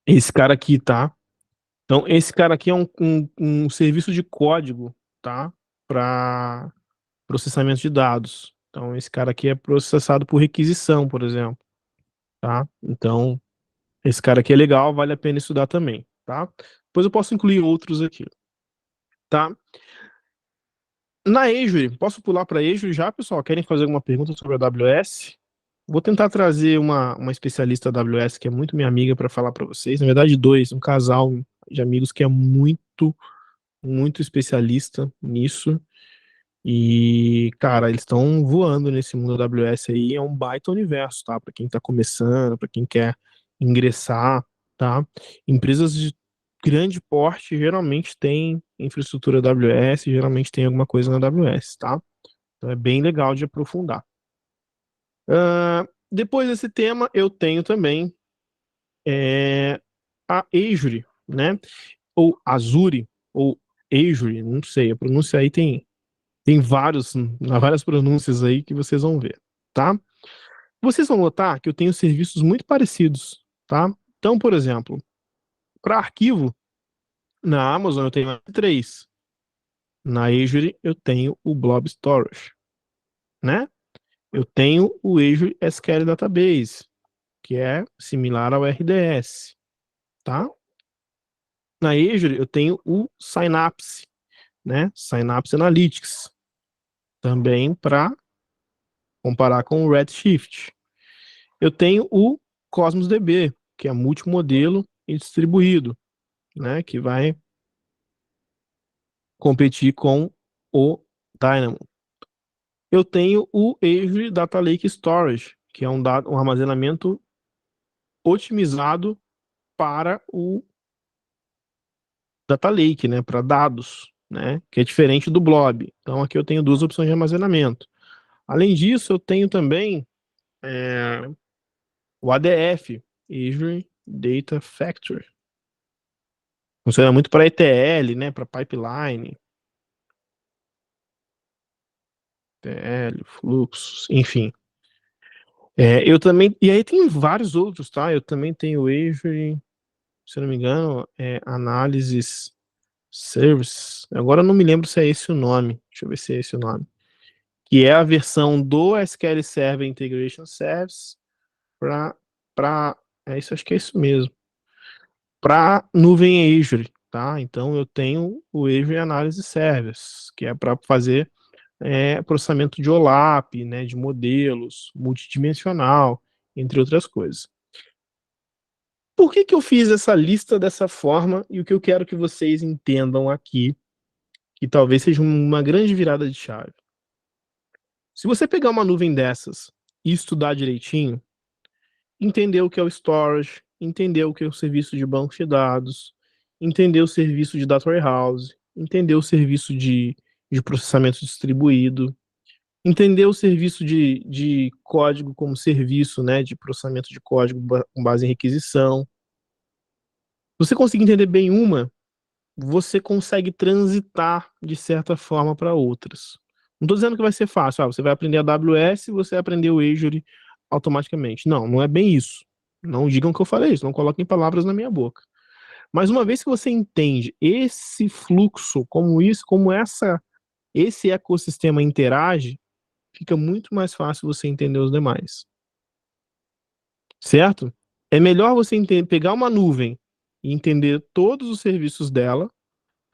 S1: Esse cara aqui, tá? Então, esse cara aqui é um serviço de código, tá? Para processamento de dados. Então, esse cara aqui é processado por requisição, por exemplo, tá? Então, esse cara aqui é legal, vale a pena estudar também, tá? Depois eu posso incluir outros aqui, tá? Na Azure, posso pular para Azure já, pessoal? Querem fazer alguma pergunta sobre a AWS? Vou tentar trazer uma especialista da AWS que é muito minha amiga para falar para vocês. Na verdade, um casal de amigos que é muito, muito especialista nisso. E, cara, eles estão voando nesse mundo da AWS aí. É um baita universo, tá? Para quem tá começando, para quem quer ingressar, tá? Empresas de grande porte geralmente têm infraestrutura AWS, geralmente tem alguma coisa na AWS, tá? Então é bem legal de aprofundar. Depois desse tema, eu tenho também a Azure, né? Ou Azure, ou Azure, não sei, a pronúncia aí tem várias pronúncias aí que vocês vão ver, tá? Vocês vão notar que eu tenho serviços muito parecidos, tá? Então, por exemplo, para arquivo, na Amazon eu tenho três. Na Azure eu tenho o Blob Storage, né? Eu tenho o Azure SQL Database, que é similar ao RDS, tá? Na Azure eu tenho o Synapse, né? Synapse Analytics, também para comparar com o Redshift. Eu tenho o Cosmos DB, que é multimodelo e distribuído, né? Que vai competir com o Dynamo. Eu tenho o Azure Data Lake Storage, que é um armazenamento otimizado para o Data Lake, né, para dados, né, que é diferente do Blob. Então aqui eu tenho duas opções de armazenamento. Além disso, eu tenho também o ADF, Azure Data Factory. Funciona muito para ETL, né, para pipeline, ETL, fluxos, enfim. Eu também, e aí tem vários outros, tá? Eu também tenho o Azure, se eu não me engano, Analysis Service. Agora eu não me lembro se é esse o nome. Deixa eu ver se é esse o nome. Que é a versão do SQL Server Integration Service para isso, acho que é isso mesmo. Para nuvem Azure, tá? Então eu tenho o Azure Analysis Service, que é para fazer processamento de OLAP, né, de modelos, multidimensional, entre outras coisas. Por que eu fiz essa lista dessa forma e o que eu quero que vocês entendam aqui, que talvez seja uma grande virada de chave? Se você pegar uma nuvem dessas e estudar direitinho, entender o que é o storage, entender o que é o serviço de banco de dados, entender o serviço de data warehouse, entender o serviço de processamento distribuído, entender o serviço de código como serviço, né, de processamento de código com base em requisição. Se você conseguir entender bem uma, você consegue transitar de certa forma para outras. Não estou dizendo que vai ser fácil. Você vai aprender a AWS e você vai aprender o Azure automaticamente. Não, não é bem isso. Não digam que eu falei isso, não coloquem palavras na minha boca. Mas uma vez que você entende esse fluxo, esse ecossistema interage, fica muito mais fácil você entender os demais. Certo? É melhor você pegar uma nuvem e entender todos os serviços dela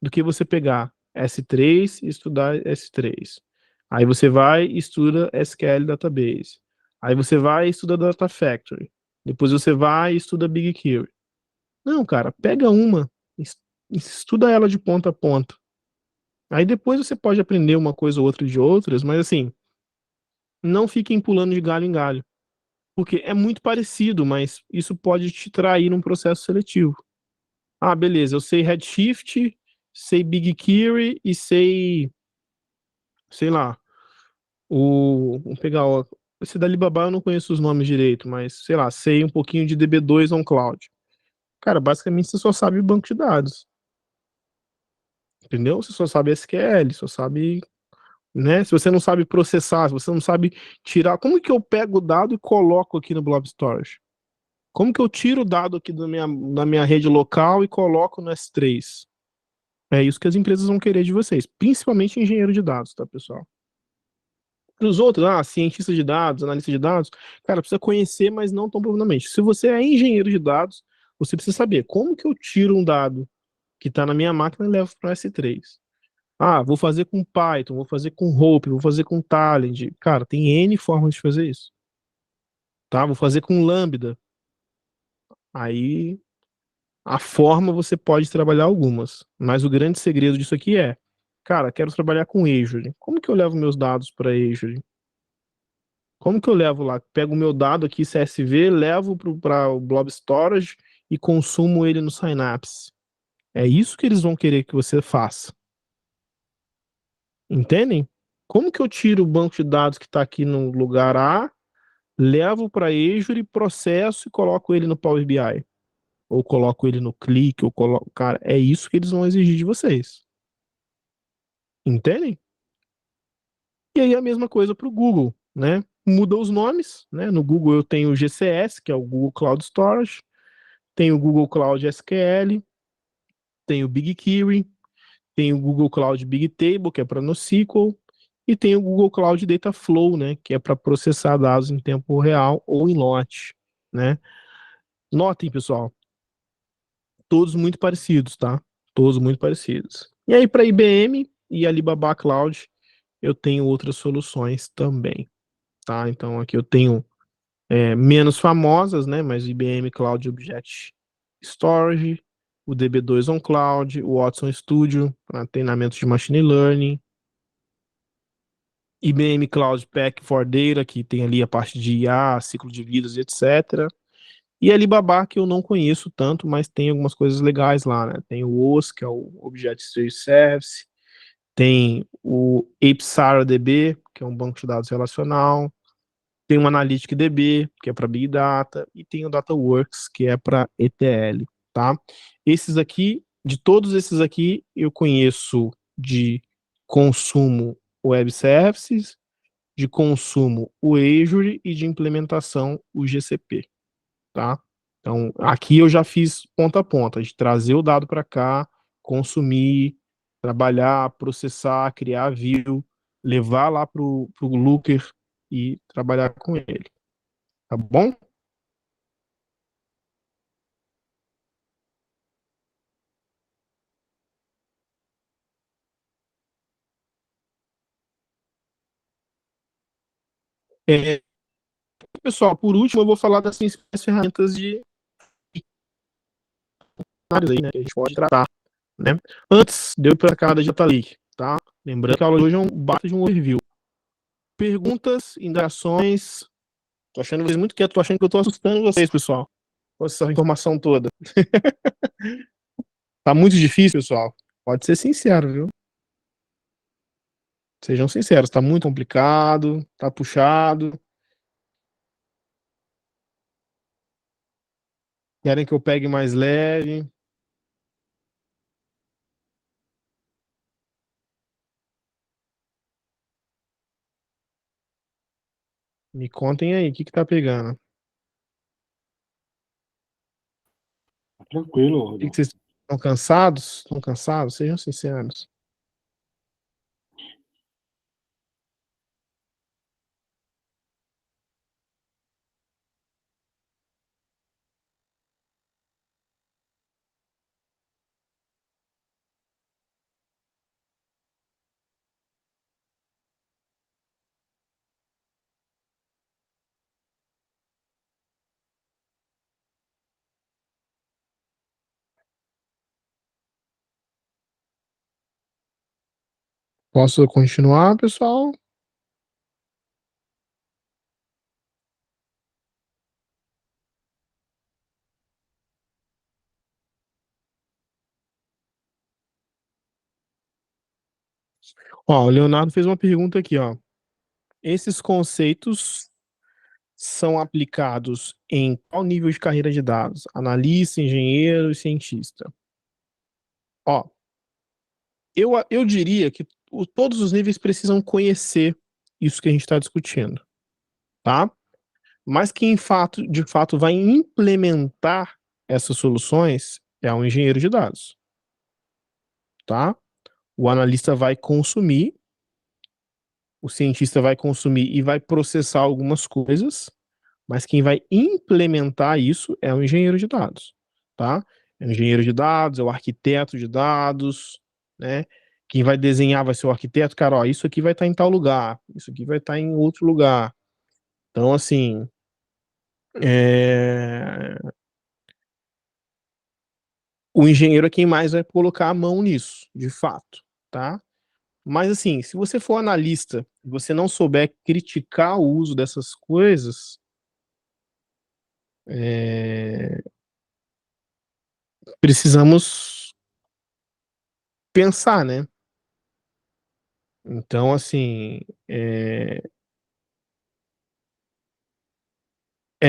S1: do que você pegar S3 e estudar S3. Aí você vai e estuda SQL Database. Aí você vai e estuda Data Factory. Depois você vai e estuda BigQuery. Não, cara, pega uma, estuda ela de ponta a ponta. Aí depois você pode aprender uma coisa ou outra de outras, mas assim, não fiquem pulando de galho em galho. Porque é muito parecido, mas isso pode te trair num processo seletivo. Ah, beleza, eu sei Redshift, sei BigQuery e sei lá, vamos pegar esse da Alibaba eu não conheço os nomes direito, mas sei lá, sei um pouquinho de DB2 on Cloud. Cara, basicamente você só sabe banco de dados, entendeu? Você só sabe SQL, só sabe, né? Se você não sabe processar, se você não sabe tirar, como que eu pego o dado e coloco aqui no Blob Storage? Como que eu tiro o dado aqui da minha rede local e coloco no S3? É isso que as empresas vão querer de vocês, principalmente engenheiro de dados, tá, pessoal? Para os outros, cientista de dados, analista de dados, cara, precisa conhecer, mas não tão profundamente. Se você é engenheiro de dados, você precisa saber como que eu tiro um dado que está na minha máquina e levo para o S3. Ah, vou fazer com Python, vou fazer com Hope, vou fazer com Talend. Cara, tem N formas de fazer isso. Tá? Vou fazer com Lambda. Aí a forma você pode trabalhar algumas, mas o grande segredo disso aqui é, cara, quero trabalhar com Azure. Como que eu levo meus dados para Azure? Como que eu levo lá? Pego o meu dado aqui, CSV, levo para o Blob Storage e consumo ele no Synapse. É isso que eles vão querer que você faça. Entendem? Como que eu tiro o banco de dados que está aqui no lugar A, levo para Azure, processo e coloco ele no Power BI? Ou coloco ele no Click, ou coloco. Cara, é isso que eles vão exigir de vocês. Entendem? E aí a mesma coisa para o Google, né? Muda os nomes, né? No Google eu tenho o GCS, que é o Google Cloud Storage, tenho o Google Cloud SQL, tenho o BigQuery, tenho o Google Cloud Bigtable, que é para NoSQL, e tem o Google Cloud Dataflow, né, que é para processar dados em tempo real ou em lote, né? Notem, pessoal, todos muito parecidos, tá? Todos muito parecidos. E aí para IBM e Alibaba Cloud, eu tenho outras soluções também, tá? Então aqui eu tenho menos famosas, né? Mas IBM Cloud Object Storage, o DB2 on Cloud, o Watson Studio para treinamento de machine learning, IBM Cloud Pack for Data, que tem ali a parte de IA, ciclo de vidas, etc. E Alibaba, que eu não conheço tanto, mas tem algumas coisas legais lá, né? Tem o OS, que é o Object Storage Service, tem o ApeSARA-DB, que é um banco de dados relacional, tem o Analytic DB, que é para Big Data, e tem o DataWorks, que é para ETL, tá? Esses aqui, de todos esses aqui, eu conheço de consumo Web Services, de consumo o Azure e de implementação o GCP, tá? Então, aqui eu já fiz ponta a ponta, de trazer o dado para cá, consumir, trabalhar, processar, criar view, levar lá pro Looker e trabalhar com ele, tá bom? É, pessoal, por último eu vou falar das principais ferramentas de áreas aí, né, que a gente pode tratar, né? Antes de eu ir para a cara da Data Lake, tá? Lembrando que a aula de hoje é um bate de um overview. Perguntas, indagações. Tô achando vocês muito quietos, tô achando que eu tô assustando vocês, pessoal. Com essa informação toda. Tá muito difícil, pessoal. Pode ser sincero, viu? Sejam sinceros, tá muito complicado, tá puxado. Querem que eu pegue mais leve? Me contem aí, o que que tá pegando?
S3: Tranquilo,
S1: O que
S3: Rodolfo.
S1: que vocês estão cansados? Estão cansados? Sejam sinceros. Posso continuar, pessoal? Ó, o Leonardo fez uma pergunta aqui, ó. Esses conceitos são aplicados em qual nível de carreira de dados? Analista, engenheiro e cientista. Ó, eu diria que todos os níveis precisam conhecer isso que a gente está discutindo, tá? Mas quem de fato vai implementar essas soluções é um engenheiro de dados, tá? O analista vai consumir, o cientista vai consumir e vai processar algumas coisas, mas quem vai implementar isso é o engenheiro de dados, tá? É o engenheiro de dados, é o arquiteto de dados, né? Quem vai desenhar vai ser o arquiteto, cara, ó, isso aqui vai estar em tal lugar, isso aqui vai estar em outro lugar. Então, assim, é, o engenheiro é quem mais vai colocar a mão nisso, de fato, tá? Mas assim, se você for analista e você não souber criticar o uso dessas coisas, é, precisamos pensar, né? Então, assim, é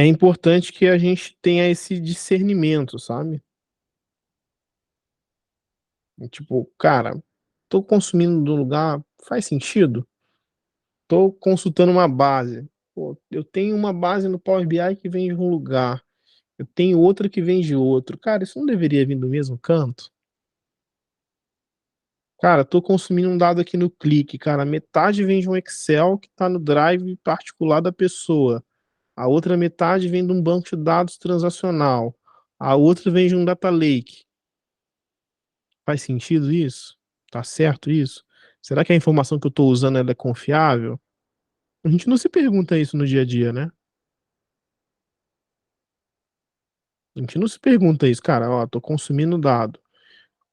S1: importante que a gente tenha esse discernimento, sabe? Tipo, cara, tô consumindo do lugar, faz sentido? Tô consultando uma base. Pô, eu tenho uma base no Power BI que vem de um lugar. Eu tenho outra que vem de outro. Cara, isso não deveria vir do mesmo canto? Cara, tô consumindo um dado aqui no Clique, cara, metade vem de um Excel que tá no drive particular da pessoa. A outra metade vem de um banco de dados transacional. A outra vem de um data lake. Faz sentido isso? Tá certo isso? Será que a informação que eu tô usando ela é confiável? A gente não se pergunta isso no dia a dia, né? A gente não se pergunta isso, cara, ó, tô consumindo dado.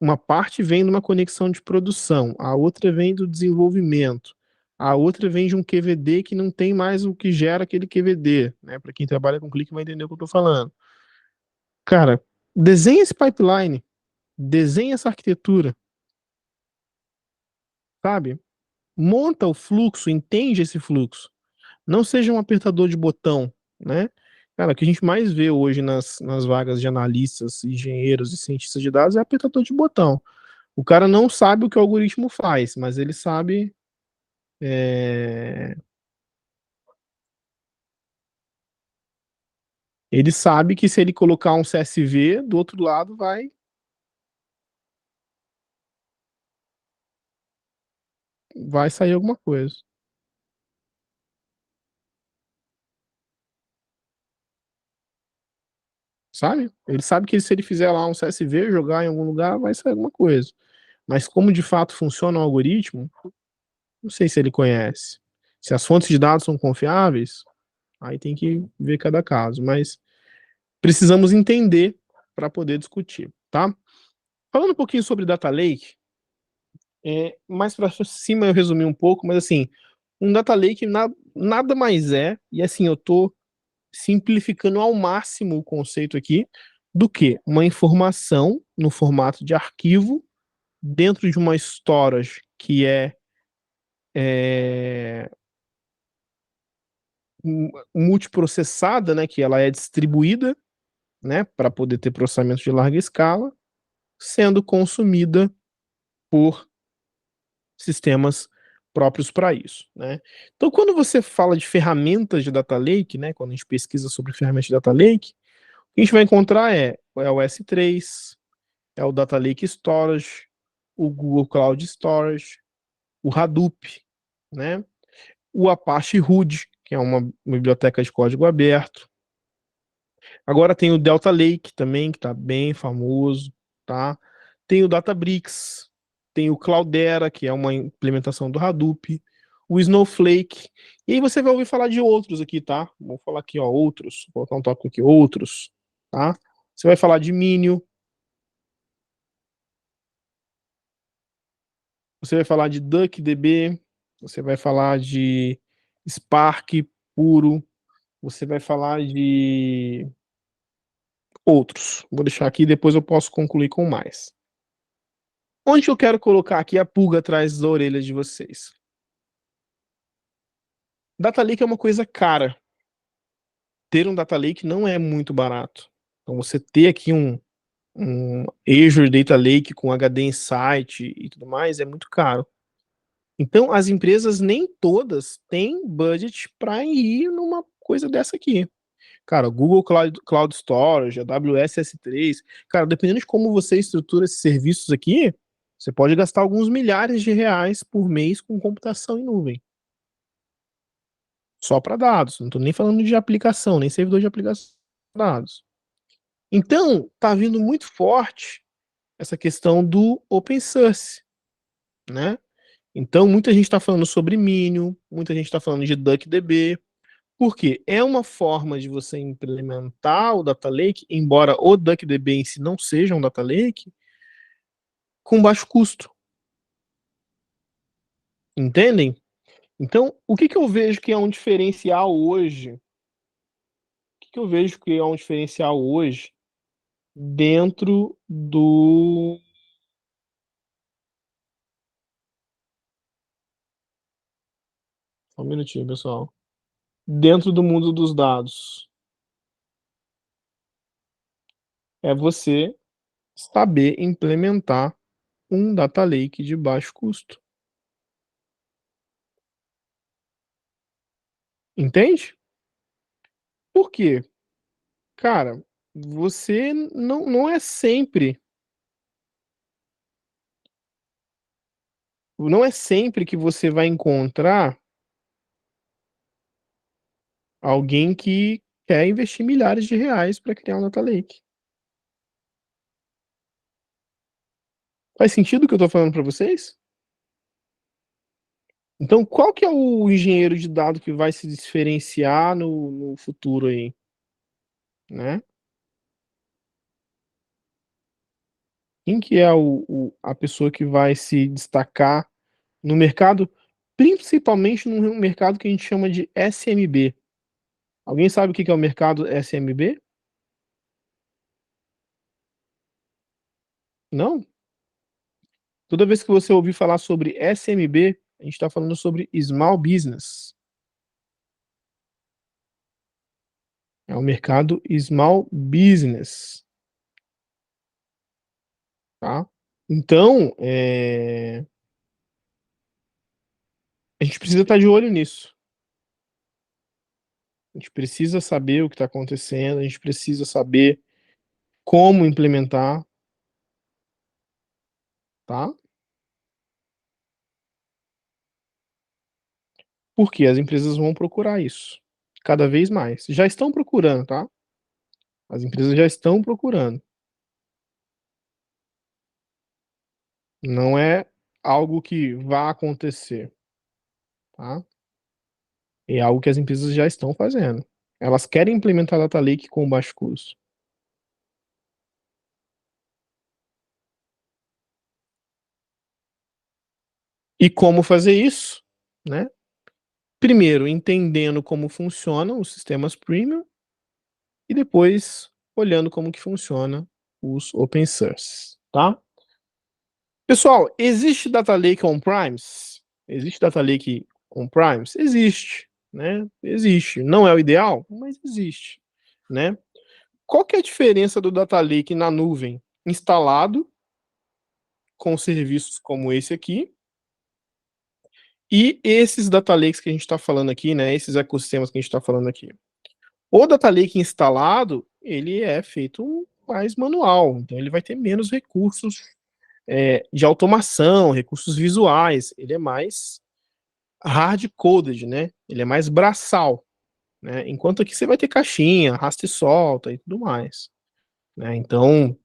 S1: Uma parte vem de uma conexão de produção, a outra vem do desenvolvimento, a outra vem de um QVD que não tem mais o que gera aquele QVD, né? Para quem trabalha com clique vai entender o que eu tô falando. Cara, desenha esse pipeline, desenha essa arquitetura, sabe? Monta o fluxo, entende esse fluxo. Não seja um apertador de botão, né? Cara, o que a gente mais vê hoje nas vagas de analistas, engenheiros e cientistas de dados é apertador de botão. O cara não sabe o que o algoritmo faz, mas ele sabe. é, Ele sabe que se ele colocar um CSV, do outro lado vai sair alguma coisa. Sabe? Ele sabe que se ele fizer lá um CSV, jogar em algum lugar, vai sair alguma coisa. Mas como de fato funciona o algoritmo, não sei se ele conhece. Se as fontes de dados são confiáveis, aí tem que ver cada caso. Mas precisamos entender para poder discutir, tá? Falando um pouquinho sobre Data Lake, mais para cima eu resumi um pouco, mas assim, um Data Lake nada mais é, e assim, eu tô simplificando ao máximo o conceito aqui, do que uma informação no formato de arquivo dentro de uma storage que é multiprocessada, né, que ela é distribuída, né, para poder ter processamento de larga escala, sendo consumida por sistemas próprios para isso, né? Então, quando você fala de ferramentas de data lake, né, quando a gente pesquisa sobre ferramentas de data lake, o que a gente vai encontrar é o S3, é o Data Lake Storage, o Google Cloud Storage, o Hadoop, né? O Apache Hud, que é uma biblioteca de código aberto. Agora tem o Delta Lake também, que está bem famoso, tá? Tem o Databricks, tem o Cloudera, que é uma implementação do Hadoop, o Snowflake. E aí você vai ouvir falar de outros aqui, tá? Vou falar aqui, ó, outros. Vou colocar um tópico aqui, outros, tá? Você vai falar de Minio, você vai falar de DuckDB, você vai falar de Spark puro, você vai falar de outros. Vou deixar aqui, depois eu posso concluir com mais. Onde eu quero colocar aqui a pulga atrás da orelha de vocês? Data Lake é uma coisa cara. Ter um Data Lake não é muito barato. Então você ter aqui um Azure Data Lake com HD Insight e tudo mais é muito caro. Então as empresas nem todas têm budget para ir numa coisa dessa aqui. Cara, Google Cloud Storage, AWS S3, cara, dependendo de como você estrutura esses serviços aqui, você pode gastar alguns milhares de reais por mês com computação em nuvem. Só para dados, não estou nem falando de aplicação, nem servidor de aplicação de dados. Então, tá vindo muito forte essa questão do open source, né? Então, muita gente está falando sobre Minion, muita gente está falando de DuckDB, porque é uma forma de você implementar o Data Lake, embora o DuckDB em si não seja um Data Lake, com baixo custo. Entendem? Então, o que eu vejo que é um diferencial hoje? O que eu vejo que é um diferencial hoje dentro do... Só um minutinho, pessoal. Dentro do mundo dos dados. É você saber implementar um Data Lake de baixo custo. Entende? Por quê? Cara, você não é sempre. Não é sempre que você vai encontrar alguém que quer investir milhares de reais para criar um Data Lake. Faz sentido o que eu estou falando para vocês? Então, qual que é o engenheiro de dados que vai se diferenciar no futuro aí, né? Quem que é a pessoa que vai se destacar no mercado, principalmente no mercado que a gente chama de SMB? Alguém sabe o que é o mercado SMB? Não? Toda vez que você ouvir falar sobre SMB, a gente está falando sobre Small Business. É o mercado Small Business. Tá? Então, a gente precisa estar de olho nisso. A gente precisa saber o que está acontecendo, a gente precisa saber como implementar, tá? Porque as empresas vão procurar isso cada vez mais. Já estão procurando, tá? As empresas já estão procurando. Não é algo que vá acontecer, tá? É algo que as empresas já estão fazendo. Elas querem implementar Data Lake com baixo custo. E como fazer isso, né? Primeiro, entendendo como funcionam os sistemas premium e depois olhando como que funciona os open source, tá? Pessoal, existe Data Lake on-premise? Existe Data Lake on-premise? Existe, né? Existe. Não é o ideal, mas existe, né? Qual que é a diferença do Data Lake na nuvem instalado com serviços como esse aqui e esses Data Lakes que a gente está falando aqui, né? Esses ecossistemas que a gente está falando aqui? O Data Lake instalado, ele é feito mais manual, então ele vai ter menos recursos de automação, recursos visuais, ele é mais hard-coded, né? Ele é mais braçal, né? Enquanto aqui você vai ter caixinha, arrasta e solta e tudo mais, né? Então,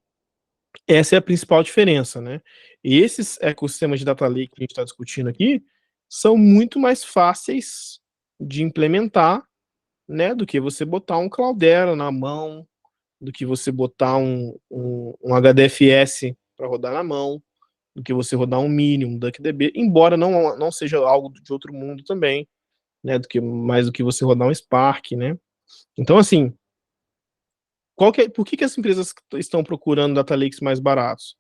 S1: essa é a principal diferença, né? E esses ecossistemas de Data Lake que a gente está discutindo aqui são muito mais fáceis de implementar, né? Do que você botar um Cloudera na mão, do que você botar um HDFS para rodar na mão, do que você rodar um Minion, um DuckDB, embora não seja algo de outro mundo também, né? Mais do que você rodar um Spark, né? Então, assim, por que as empresas estão procurando data lakes mais baratos?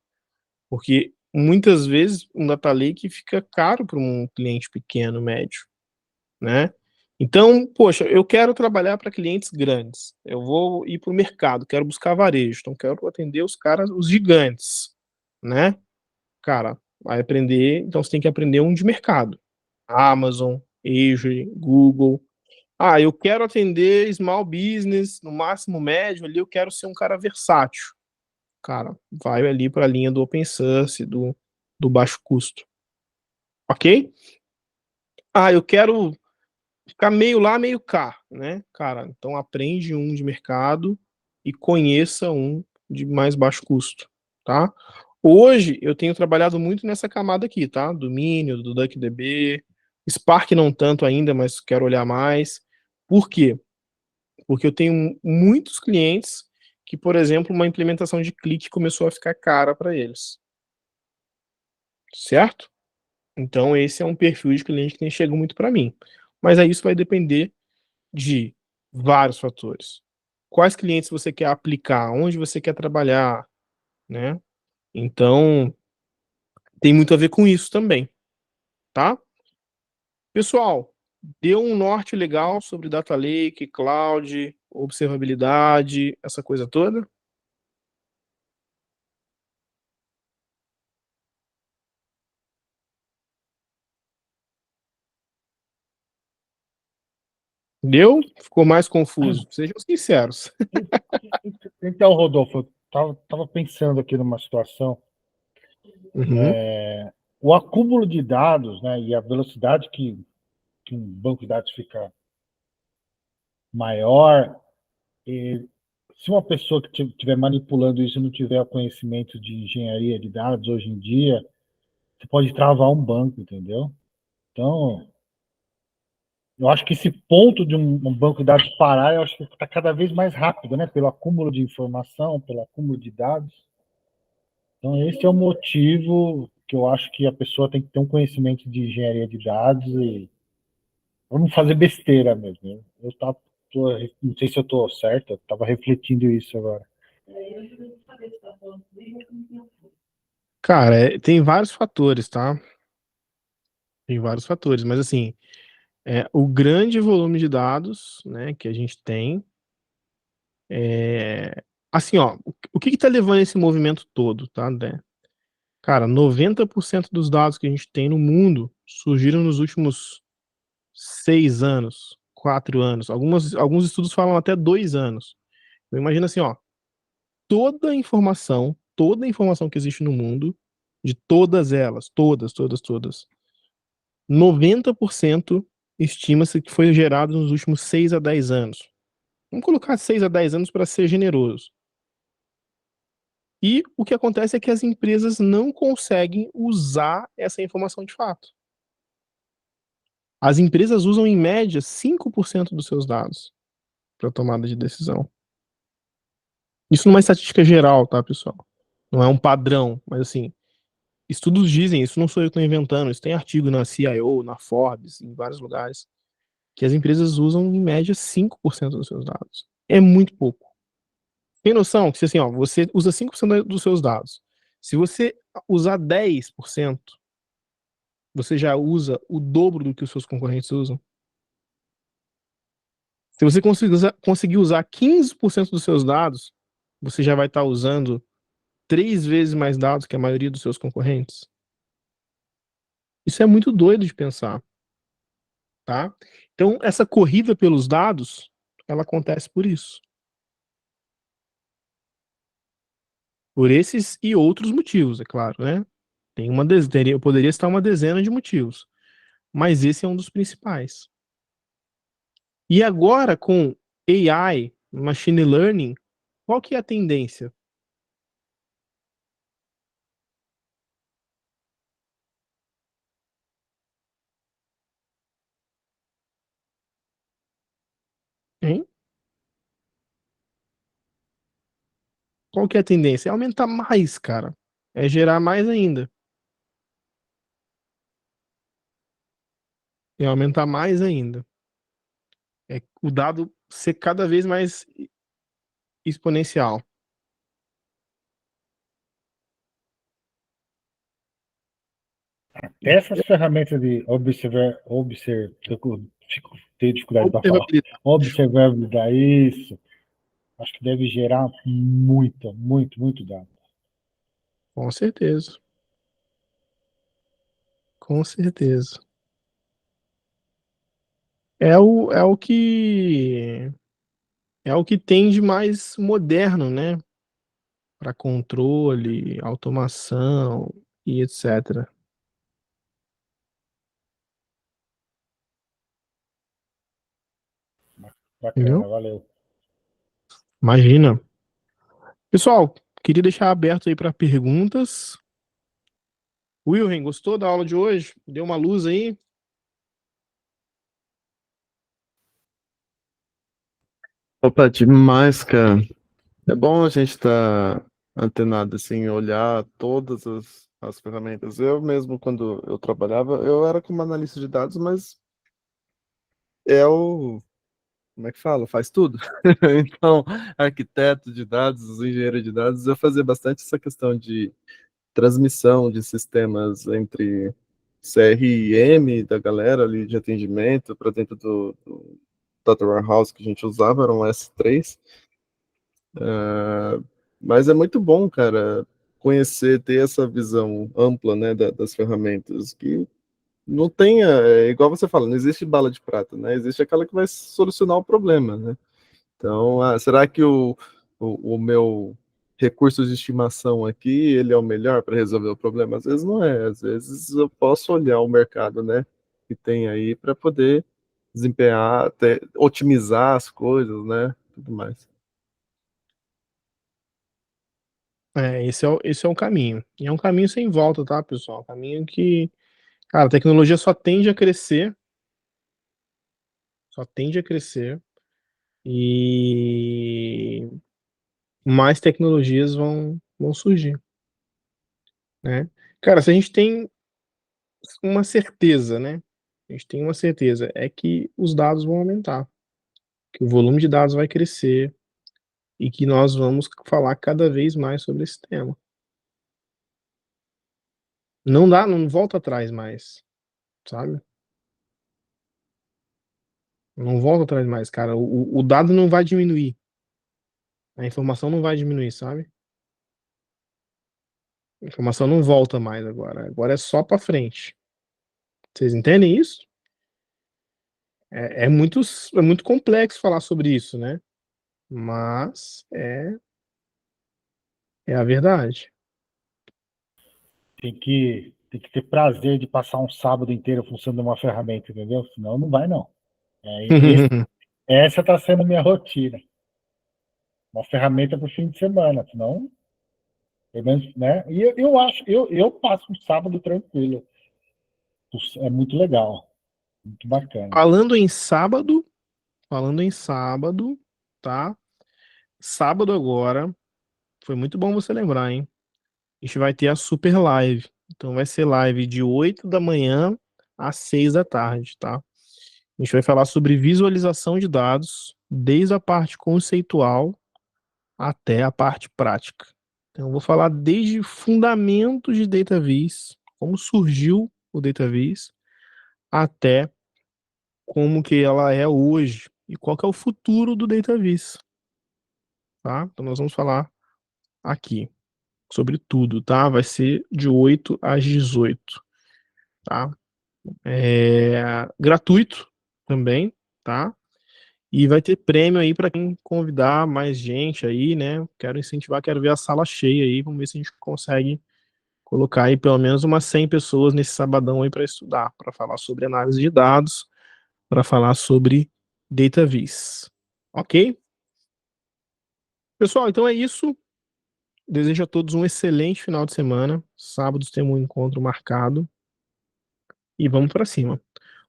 S1: Porque muitas vezes um data lake fica caro para um cliente pequeno, médio, né? Então, poxa, eu quero trabalhar para clientes grandes. Eu vou ir para o mercado, quero buscar varejo, então quero atender os caras, os gigantes, né? Cara, vai aprender, então você tem que aprender um de mercado. Amazon, Azure, Google. Ah, eu quero atender small business, no máximo médio ali, eu quero ser um cara versátil. Cara, vai ali para a linha do open source, do baixo custo. Ok? Ah, eu quero ficar meio lá, meio cá, né? Cara, então aprende um de mercado e conheça um de mais baixo custo, tá? Hoje eu tenho trabalhado muito nessa camada aqui, tá? Do Minio, do DuckDB, Spark não tanto ainda, mas quero olhar mais. Por quê? Porque eu tenho muitos clientes que, por exemplo, uma implementação de clique começou a ficar cara para eles, certo? Então esse é um perfil de cliente que tem chegado muito para mim. Mas aí isso vai depender de vários fatores. Quais clientes você quer aplicar? Onde você quer trabalhar, né? Então, tem muito a ver com isso também, tá? Pessoal, deu um norte legal sobre Data Lake, Cloud, observabilidade, essa coisa toda? Deu? Ficou mais confuso? Sejam sinceros.
S7: Então, Rodolfo, eu tava pensando aqui numa situação,
S1: Uhum.
S7: o acúmulo de dados, né, e a velocidade que um banco de dados fica maior, e se uma pessoa que estiver manipulando isso não tiver o conhecimento de engenharia de dados hoje em dia, você pode travar um banco, entendeu? Então, eu acho que esse ponto de um banco de dados parar, eu acho que está cada vez mais rápido, né? Pelo acúmulo de informação, pelo acúmulo de dados. Então, esse é o motivo que eu acho que a pessoa tem que ter um conhecimento de engenharia de dados e não fazer besteira mesmo. Não sei se eu estou certo, eu estava refletindo isso agora.
S1: Cara, tem vários fatores, tá? Tem vários fatores, mas assim, o grande volume de dados, né, que a gente tem, assim, ó, o que está levando esse movimento todo, tá, né? Cara, 90% dos dados que a gente tem no mundo surgiram nos últimos 6 anos, 4 anos. Alguns estudos falam até 2 anos. Então, imagina assim, ó, toda a informação que existe no mundo, de todas elas, todas, 90% estima-se que foi gerado nos últimos 6 a 10 anos. Vamos colocar 6 a 10 anos para ser generoso. E o que acontece é que as empresas não conseguem usar essa informação de fato. As empresas usam, em média, 5% dos seus dados para tomada de decisão. Isso numa estatística geral, tá, pessoal? Não é um padrão, mas assim, estudos dizem, isso não sou eu que estou inventando, isso tem artigo na CIO, na Forbes, em vários lugares, que as empresas usam, em média, 5% dos seus dados. É muito pouco. Tem noção que, assim, ó, você usa 5% dos seus dados. Se você usar 10%, você já usa o dobro do que os seus concorrentes usam. Se você conseguir usar 15% dos seus dados, você já vai estar usando 3 vezes mais dados que a maioria dos seus concorrentes. Isso é muito doido de pensar, tá? Então, essa corrida pelos dados, ela acontece por isso. Por esses e outros motivos, é claro, né? Poderia estar uma dezena de motivos, mas esse é um dos principais. E agora, com AI, Machine Learning, qual que é a tendência? Hein? Qual que é a tendência? É aumentar mais, cara. É gerar mais ainda. É aumentar mais ainda. É o dado ser cada vez mais exponencial.
S7: Essas ferramentas de tenho dificuldade para falar. Observabilidade, isso. Acho que deve gerar muito dado.
S1: Com certeza. Com certeza. É o que tem de mais moderno, né? Para controle, automação e etc.
S7: Bacana,
S1: Entendeu?
S7: valeu.
S1: Imagina. Pessoal, queria deixar aberto aí para perguntas. Wilhelm, gostou da aula de hoje? Deu uma luz aí?
S8: Opa, demais, cara. É bom a gente estar antenado, assim, olhar todas as ferramentas. Eu mesmo, quando eu trabalhava, eu era como analista de dados, mas é o, como é que fala? Faz tudo. Então, arquiteto de dados, engenheiro de dados, eu fazia bastante essa questão de transmissão de sistemas entre CRM da galera ali de atendimento para dentro do Data Warehouse que a gente usava, era um S3. Mas é muito bom, cara, conhecer, ter essa visão ampla, né, das ferramentas, que não tenha, igual você fala, não existe bala de prata, né, existe aquela que vai solucionar o problema, né. Então, será que o meu recurso de estimação aqui, ele é o melhor para resolver o problema? Às vezes não é, às vezes eu posso olhar o mercado, né, que tem aí para poder desempenhar, otimizar as coisas, né, tudo mais.
S1: Esse é o caminho. E é um caminho sem volta, tá, pessoal? Um caminho que, cara, a tecnologia só tende a crescer, e mais tecnologias vão surgir, né? Cara, se a gente tem uma certeza, né? A gente tem uma certeza, é que os dados vão aumentar, que o volume de dados vai crescer e que nós vamos falar cada vez mais sobre esse tema. Não volta atrás mais, sabe? Não volta atrás mais, cara. O dado não vai diminuir. A informação não vai diminuir, sabe? A informação não volta mais agora. Agora é só pra frente. Vocês entendem isso? É muito complexo falar sobre isso, né? Mas é a verdade.
S7: Tem que ter prazer de passar um sábado inteiro funcionando uma ferramenta, entendeu? Senão não vai, não. Essa está sendo a minha rotina. Uma ferramenta para o fim de semana, senão, pelo menos, né? E eu acho, eu passo um sábado tranquilo. É muito legal, muito bacana.
S1: Falando em sábado, tá? Sábado agora, foi muito bom você lembrar, hein? A gente vai ter a super live. Então vai ser live de 8 da manhã às 6 da tarde, tá? A gente vai falar sobre visualização de dados, desde a parte conceitual até a parte prática. Então eu vou falar desde fundamentos de DataVis, como surgiu o DataVis, até como que ela é hoje e qual que é o futuro do DataVis, tá? Então nós vamos falar aqui sobre tudo, tá? Vai ser de 8 às 18, tá? Gratuito também, tá? E vai ter prêmio aí para quem convidar mais gente aí, né? Quero incentivar, quero ver a sala cheia aí, vamos ver se a gente consegue colocar aí pelo menos umas 100 pessoas nesse sabadão aí para estudar, para falar sobre análise de dados, para falar sobre DataVis. Ok? Pessoal, então é isso. Desejo a todos um excelente final de semana. Sábados temos um encontro marcado. E vamos para cima.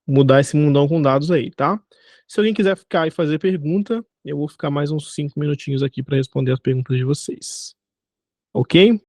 S1: Mudar esse mundão com dados aí, tá? Se alguém quiser ficar e fazer pergunta, eu vou ficar mais uns 5 minutinhos aqui para responder as perguntas de vocês. Ok?